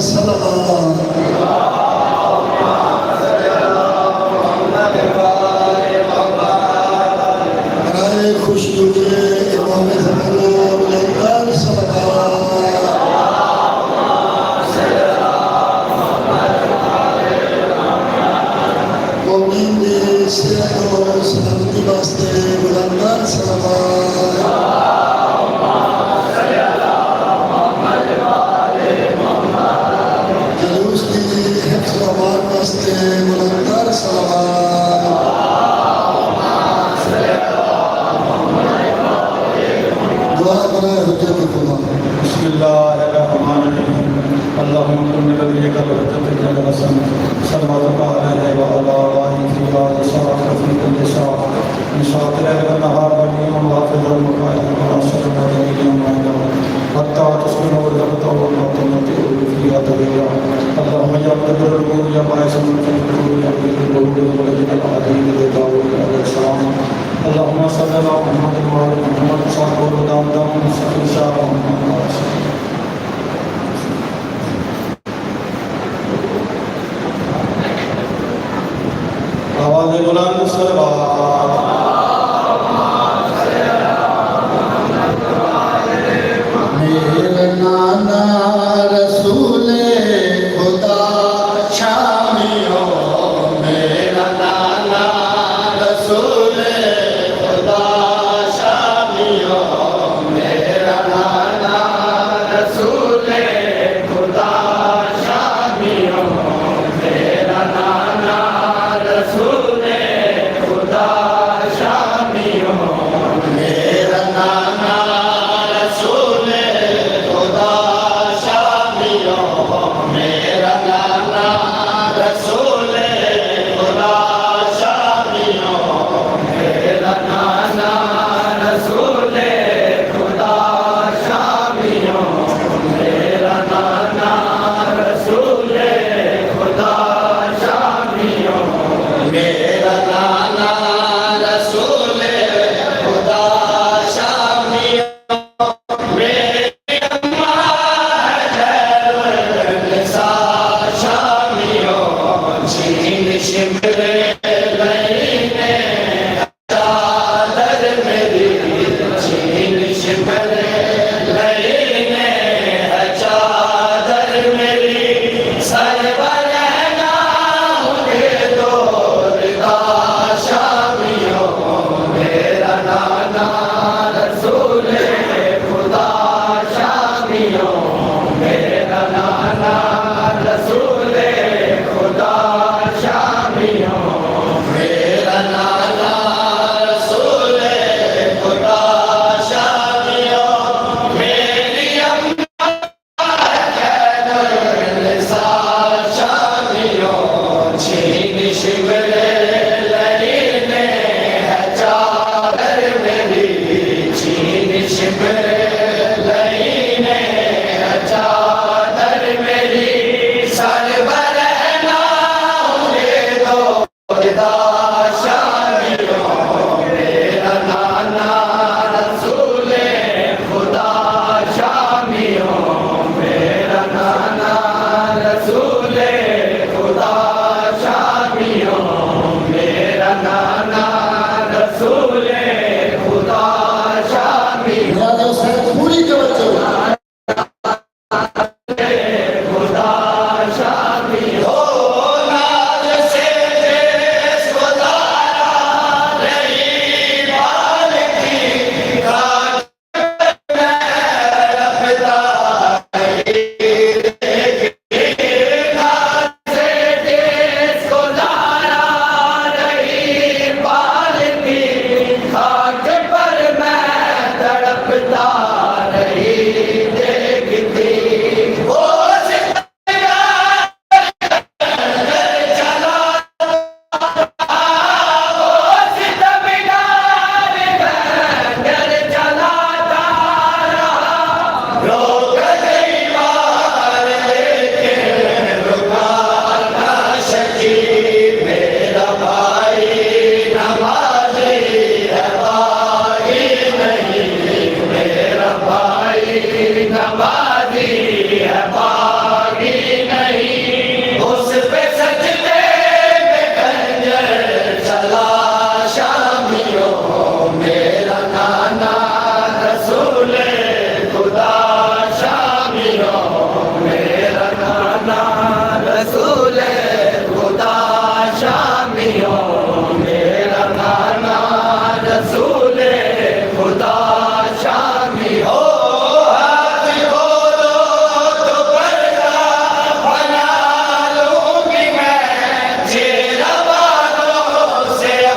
सल्लल्लाहु राय खुशनुदे इमाम ज़माना बुलंदर सल्लल्लाहु मोमिन दी सेहत और सलामती वास्ते बुलंदर सल्लल्लाहु जलूस दी हिफ्ज़ व अमान वास्ते बुलंदर सल्लल्लाहु दुआ बनाए हुज्जत खुदा बिस्मिल्लाहिर्रहमानिर्रहीम अल्लाहुम्मा कुन नबिय्यका व हज्जतका हसन सल्लल्लाहु अलैहि व अला आलिहि व सहाबिहि कुल्ली शाह निशातिल व नहार व यौम हाफिज़ व मुकाइम व अशर व यौम माइदा हत्ता तस्बिह व ज़बता व मतमती फिया तबिया अल्लाहुम्मा या मुदब्बिरुल उमूर या बाइसुल मुफ़्तिर या बिल व लजल अदीन व दाऊद अलैहि सलाम अल्लाहुम्मा सल्लि अला मुहम्मद व आलि मुहम्मद साहब व दाम दाम सल्लि शाह मुहम्मद आवाज़ बुलंद सल्लल्लाहु मेरे नाना रसूले खुदा शामियों मेरा नाना रसूले खुदा शामियों मेरा नाना रसूले खुदा शामियों मेरा नाना रसूले खुदा शामियों मेरा नाना रसूले खुदा शामियों मेरा नाना रसूले खुदा शामियों मेरा नाना रसूले खुदा शामियों मेरा नाना रसूले खुदा शामियों मेरा नाना रसूले खुदा शामियों मेरी अम्मा जलसा शामियों चीन शिमरे लईने चादर मेरी चीन शिमरे लईने चादर मेरी सरवरना उनके दौर का चला शामियों मेरा नाना रसूले खुदा शामियों मेरा नाना रसूले खुदा शामियों मेरा नाना रसूले खुदा शामियों से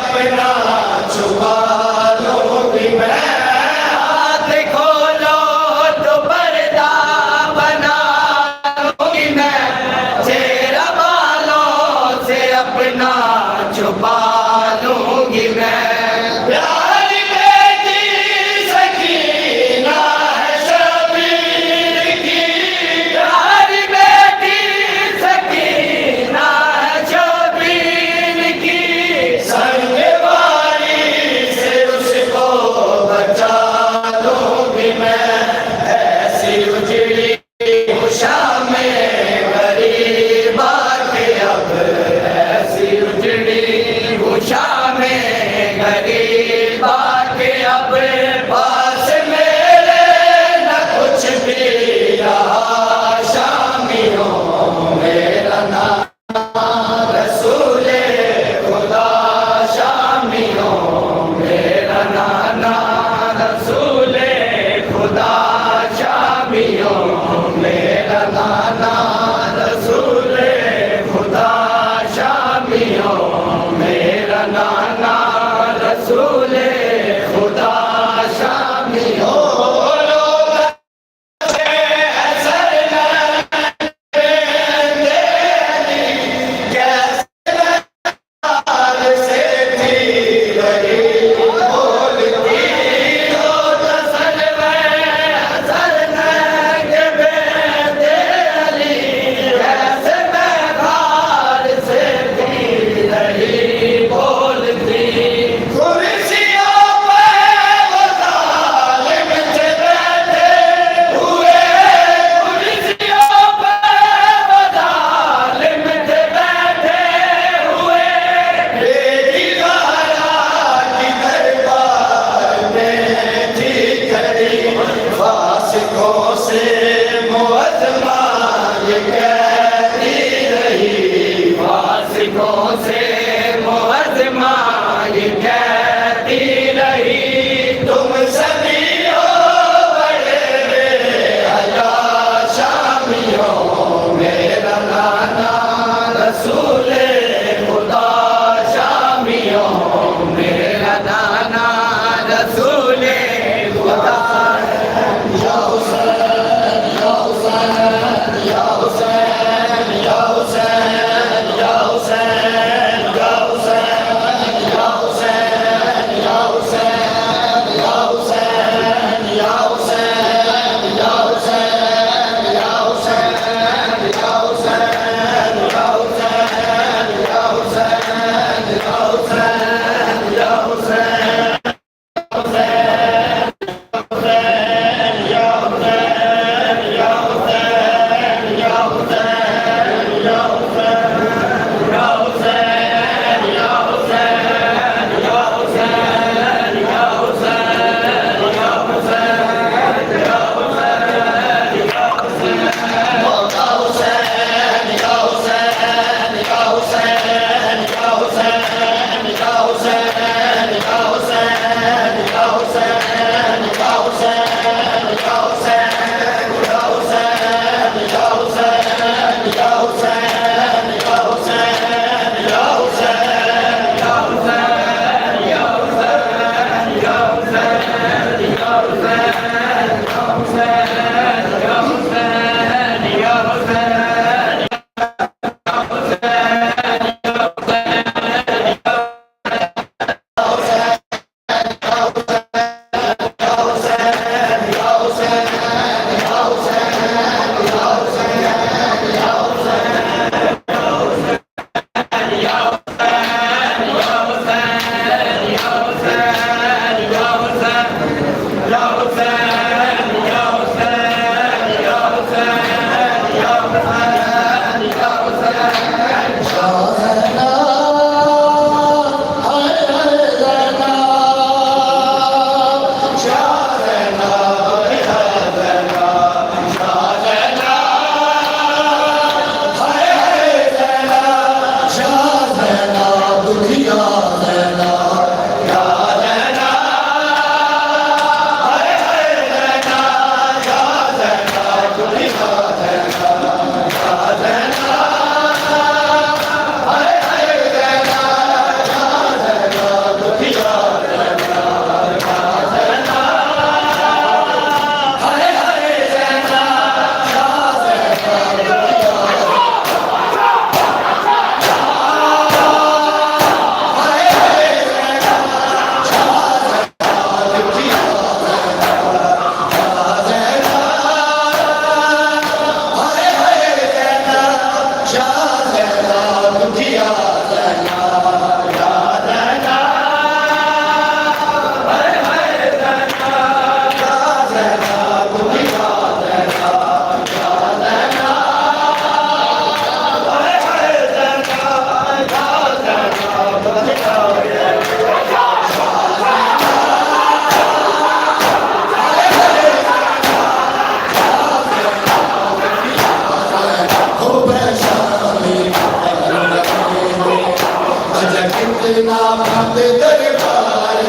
पंध दरबार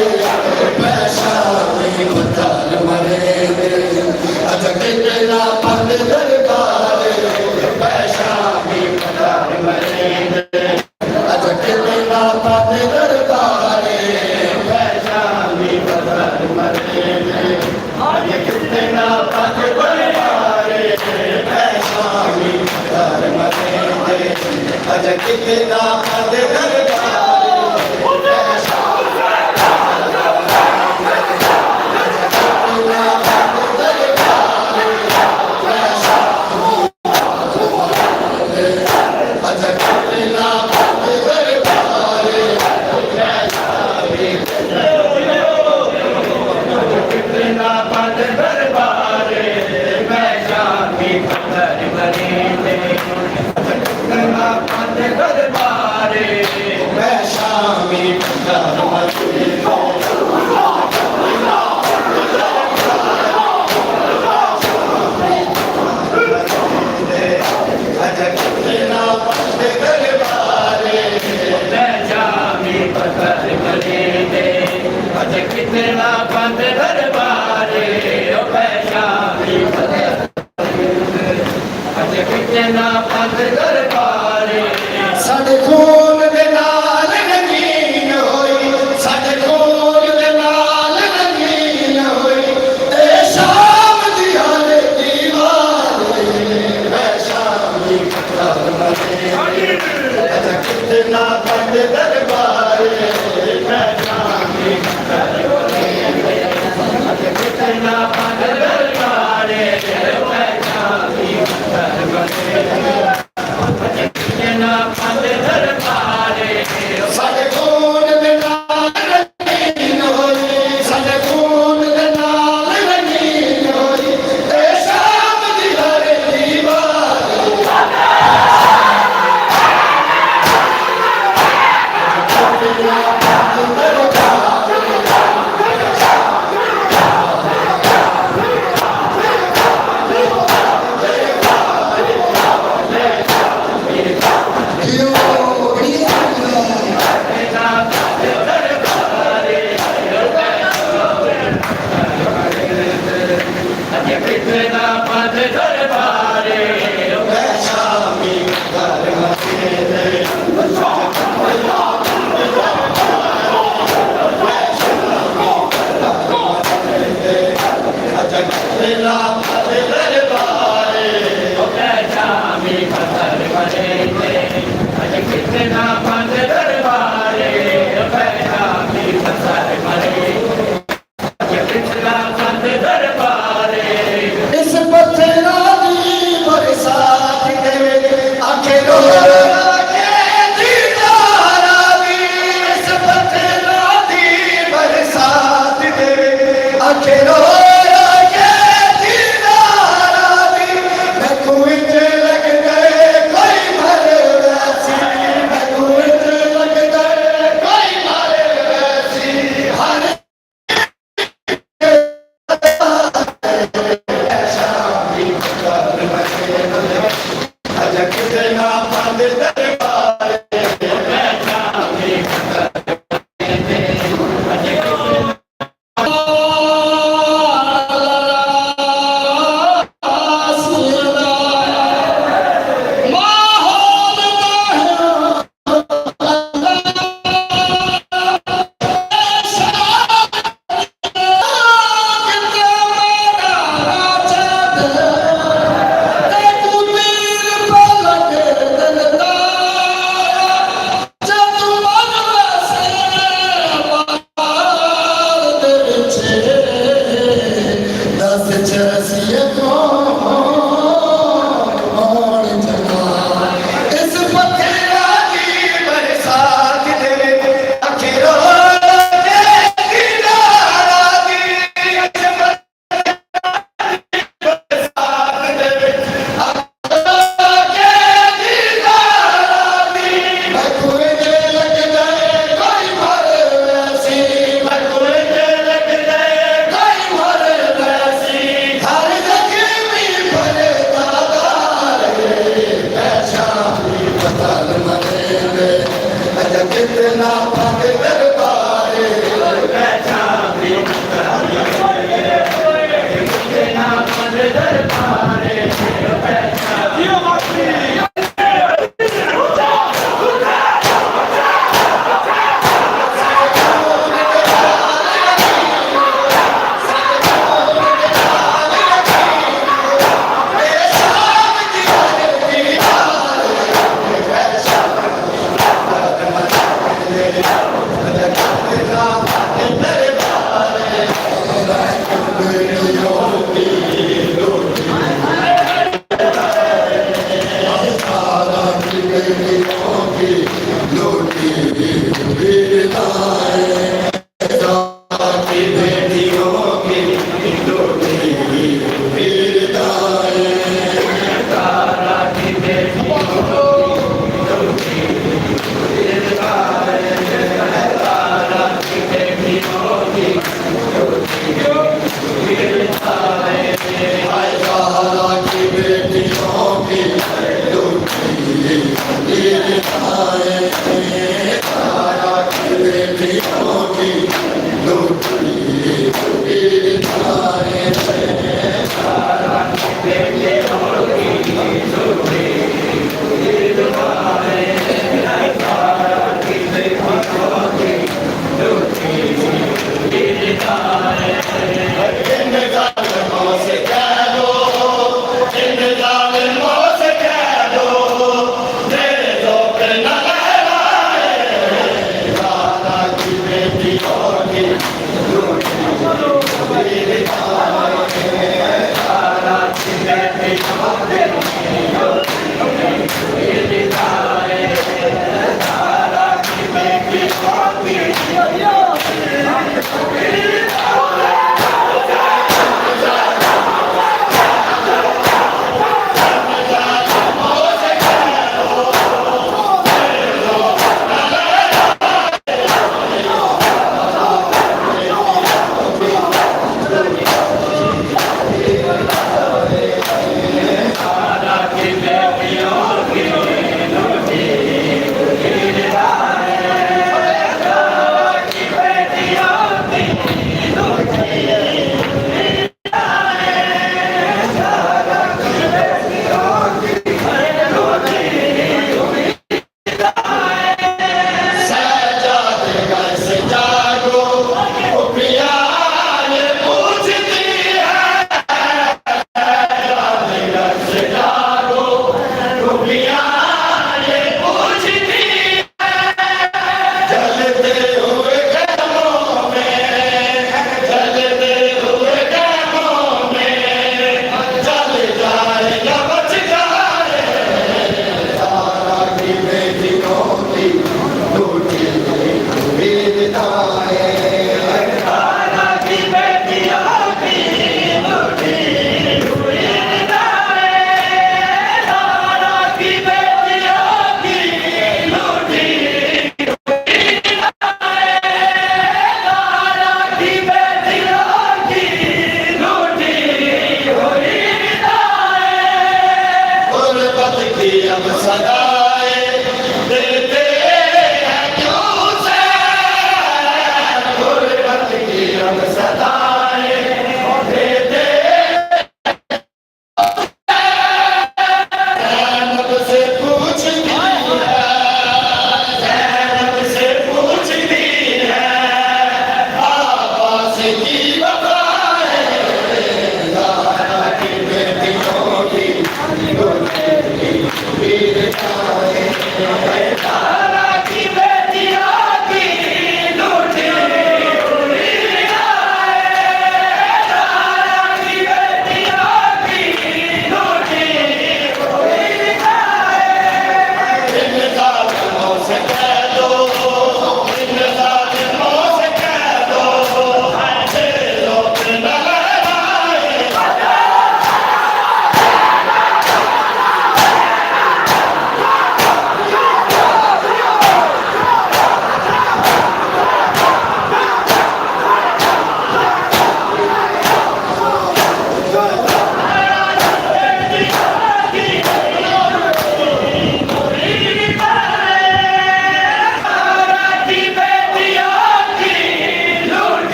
पैशामी पत्थर मरे अज कितना पंध दरबार पैशामी पत्थर मरे अज कितना पंध दरबार पैशामी पत्थर मरे आज कितना पंध दरबार पैशामी पत्थर मरे अज कितना पंध दरबार कितना पंध दरबारे पैशामी अज कितना पंध दरबारे साडे खून दे नाल रंगीन होई साडे खून दे नाल रंगीन होई ए शाम दी हाले दीवारे पैशामी मरे अज कितना पंध दरबारे पैशामी कितना पंध दरबारे पैशामी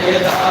Hare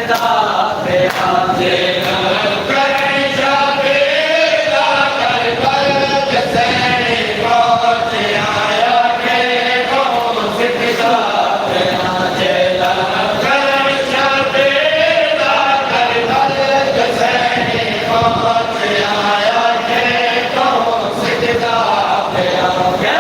सजदा पे आते करें जाके कर जसैन पहुंच आया के कौन सजदा पे आते करें जाके कर जसैन पहुंच आया के कौन सजदा पे आते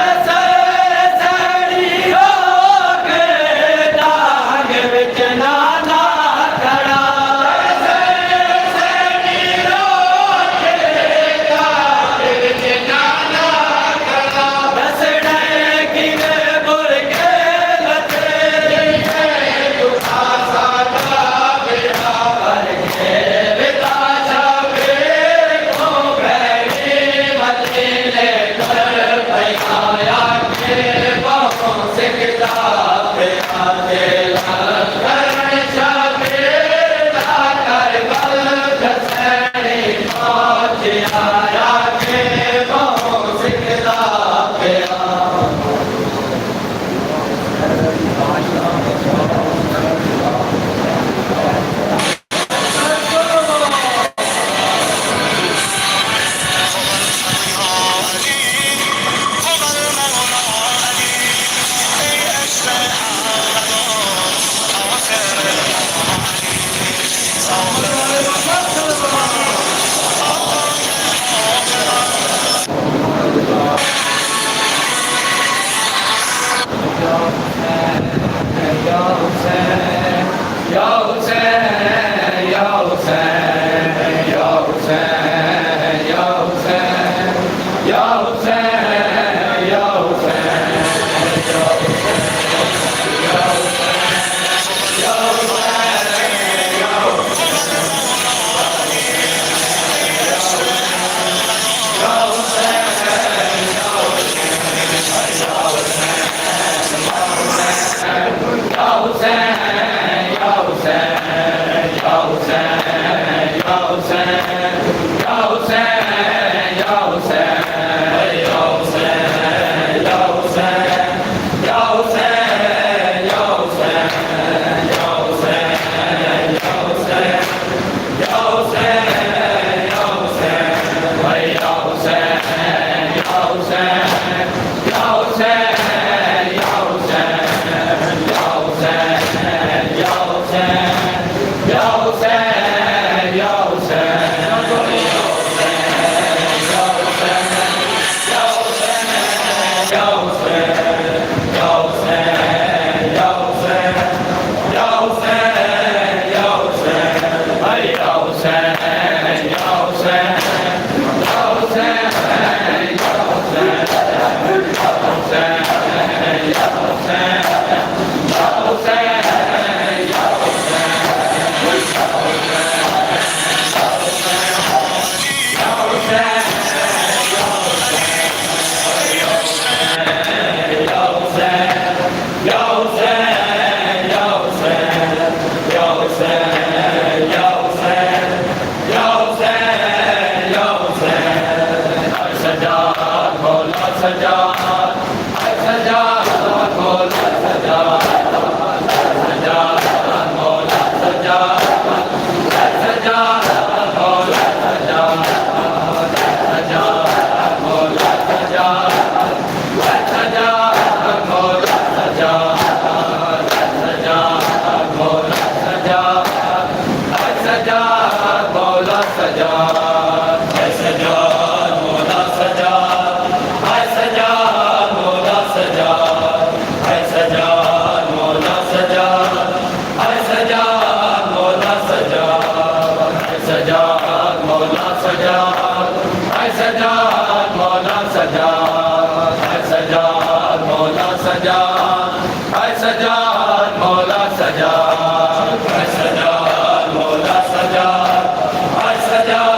सजा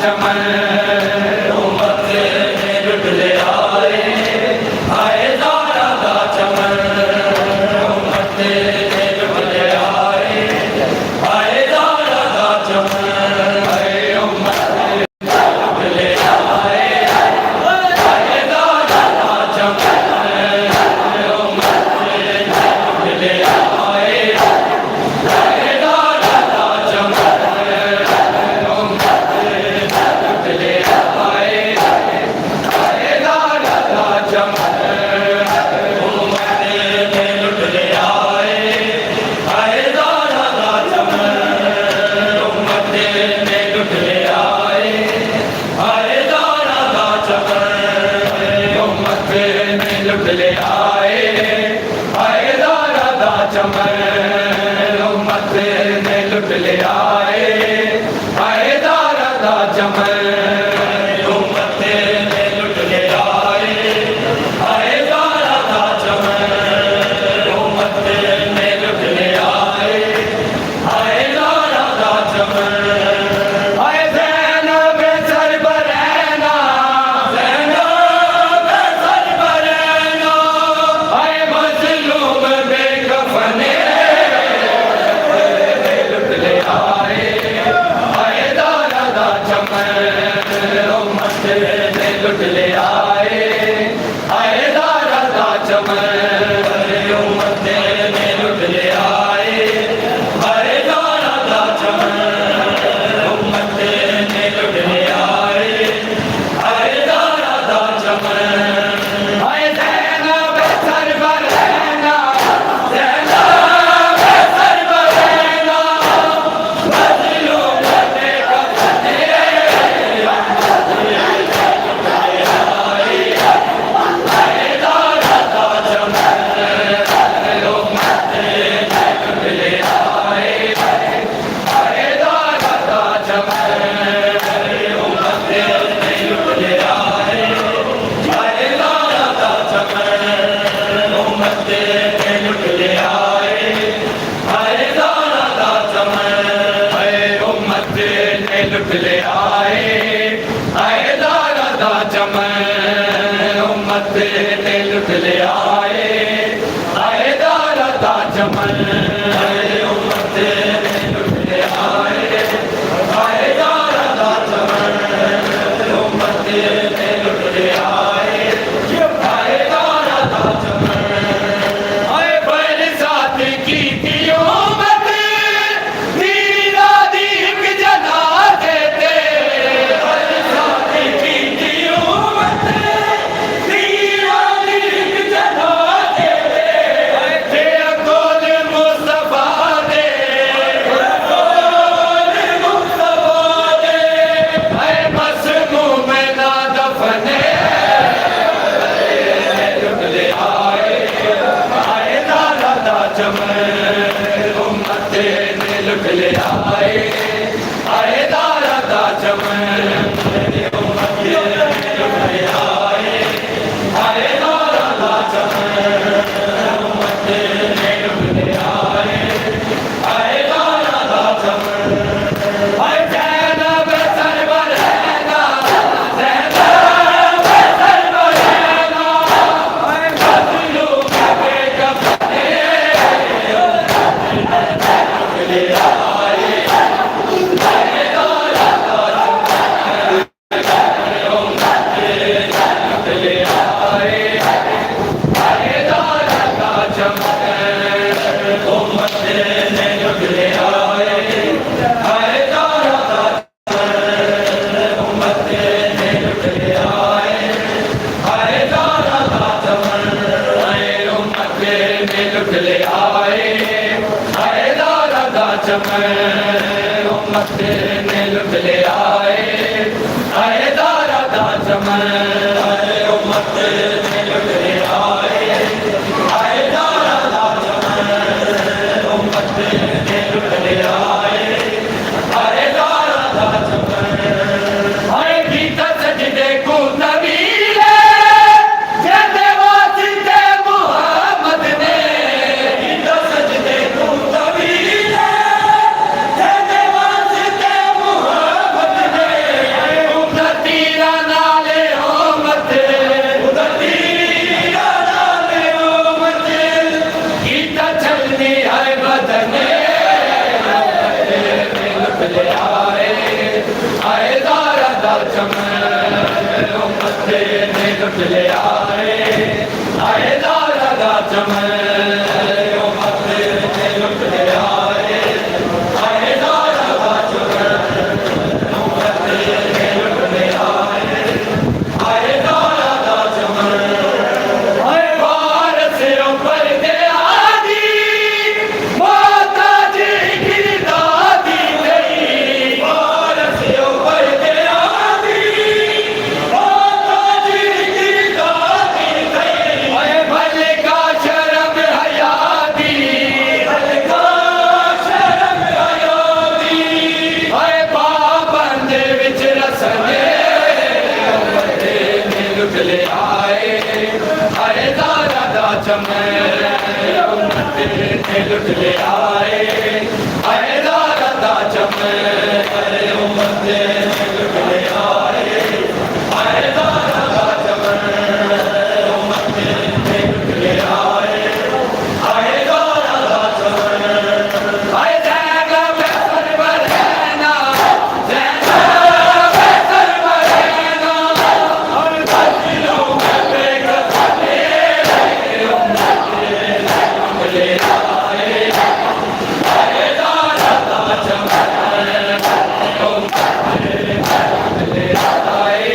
चमन उम्मत ने लुट ले आए दारा दा चमन उम्मत ने लुट ले आए दारा दा चमन उम्मत ने लुट ले आए दारा दा चमन उम्मत ने लुट ले आए दारा दा चमन लुट ले आए आए दारा दा चमन उम्मत ने लुट ले आए आए दारा दा चमन उम्मत ने लुट ले आए आए दारा दा चमन उम्मत ने लुट ले आए आए दारा दा चमन आए ज़ैनब सरबरैना लुट ले आए आए दारा दा चमन उम्मत ने लुट ले आए आए दारा दा चमन उम्मत ने लुट ले आए आए दारा दा चमन आए ज़ैनब सरबरैना ज़ैनब सरबरैना मज़लूम ने कफने लुट ले आए आए दारा दा चमन उम्मत ने लुट ले आए आए दारा दा चमन उम्मत ने लुट ले आए आए दारा दा चमन उम्मत ने लुट ले आए आए दारा दा चमन आए बरसात की उम्मत नीरा दी एक जना उम्मत ने लुट ले आए आए दारा दा चमन उम्मत ने लुट ले आए आए दारा दा चमन उम्मत ने लुट ले आए आए दारा दा चमन आए ज़ैनब सरबरैना ज़ैनब सरबरैना आए मज़लूम के कफने ले आए आए दारा दा चमन उम्मत ने लुट ले आए आए दारा दा चमन उम्मत ने लुट ले आए आए दारा दा चमन उम्मत ने लुट ले आए आए दारा दा चमन उम्मत ने लुट ले आए आए दारा दा चमन उम्मत ने लुट ले आए आए दारा दा चमन उम्मत ने लुट ले आए आए दारा दा चमन उम्मत ने लुट ले आए आए दारा दा चमन आए गीता सजदे को नबीले जदे वास्ते मुहम्मद ने गीता सजदे को नबीले जदे वास्ते मुहम्मद ने दा चमन ओ मथे ने लुट लिया आए दारा दा चमन ओ मथे ने लुट लिया आए दारा दा चमन ओ मथे ने लुट लिया आए दारा दा चमन आए बार से ऊपर दे आदी माता जी की दादी गई बार से ऊपर दे आदी माता जी की दादी गई आए भले का शर्म हया दी भले का शर्म हया दी आए पाबंद विच रसने लुट ले आए दारा दा चमन मथे ने लुट ले आए दारा दा चमन मथे ने लुट ले आए दारा दा चमन मथे ने लुट ले आए दारा दा चमन आए जाएगा बेसर बरहना जाएगा बेसर बरहना और दिलों में बेगफने ले आए दारा दा चमन ले आए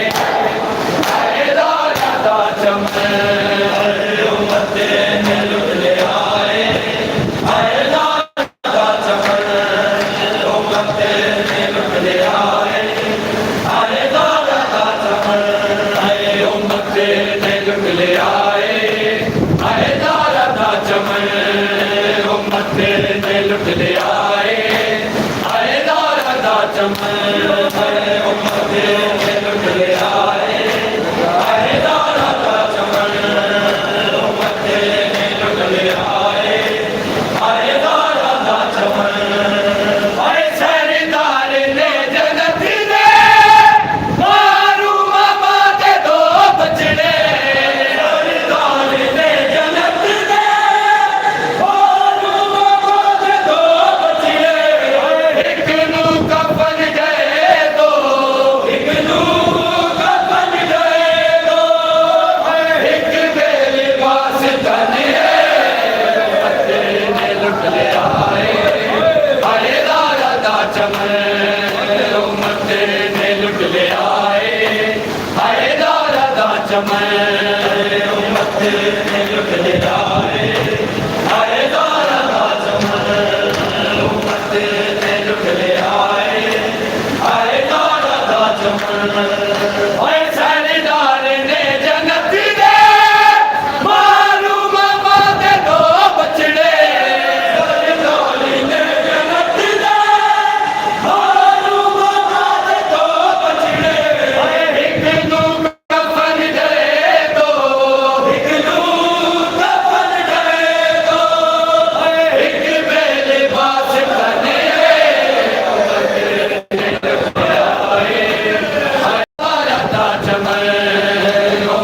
दारा दा चमन मथे ने लुट ले आए दारा दा चमन मथे ने लुट ले आए दारा दा चमन मथे ने लुट ले आए दारा दा चमन मथे ने लुट ले आए दारा दा चमन मथे ने लुट ले आए दारा दा चमन मथे ने लुट ले आए दारा दा चमन आए सरदार ने जगत दे मारू मामा के दो बचड़े सरदार ने जगत दे मारू मामा के दो बचड़े एक नू कफन गए दो एक नू कफन गए दो एक बेल बास तने मथे ने लुट ले आए दारा दा चमन मथे ने लुट ले आए दारा दा चमन मथे ने लुट ले आए दारा दा चमन मथे ने लुट ले आए दारा दा चमन आए सरदार ने जगत दे मारू मामा के दो बचड़े सरदार ने जगत दे मारू मामा के दो बचड़े एक नू कफन गए दो एक नू कफन गए दो एक बेल बास तने दारा दा चमन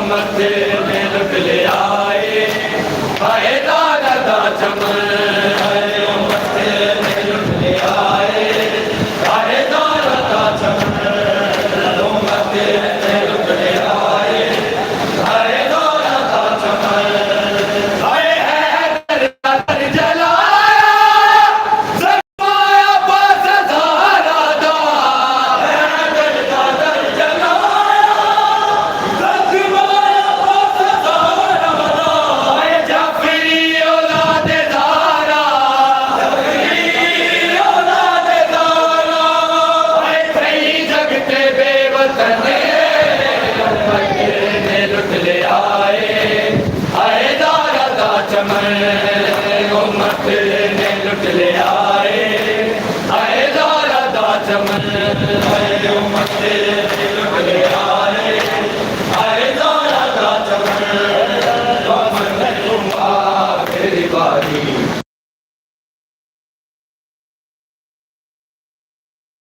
मथे ने लुट ले आए दारा दा चमन मथे ने लुट ले आए दारा दा चमन मथे ने लुट ले आए दारा दा चमन आए है दर जलाया जमाया बस धारा दा है दर जलाया जमाया बस धारा दा आए जाफरी औलाद दारा जाफरी औलाद दारा आए कई जगते बेवतने मथे ने लुट ले आए दारा दा चमन मथे ने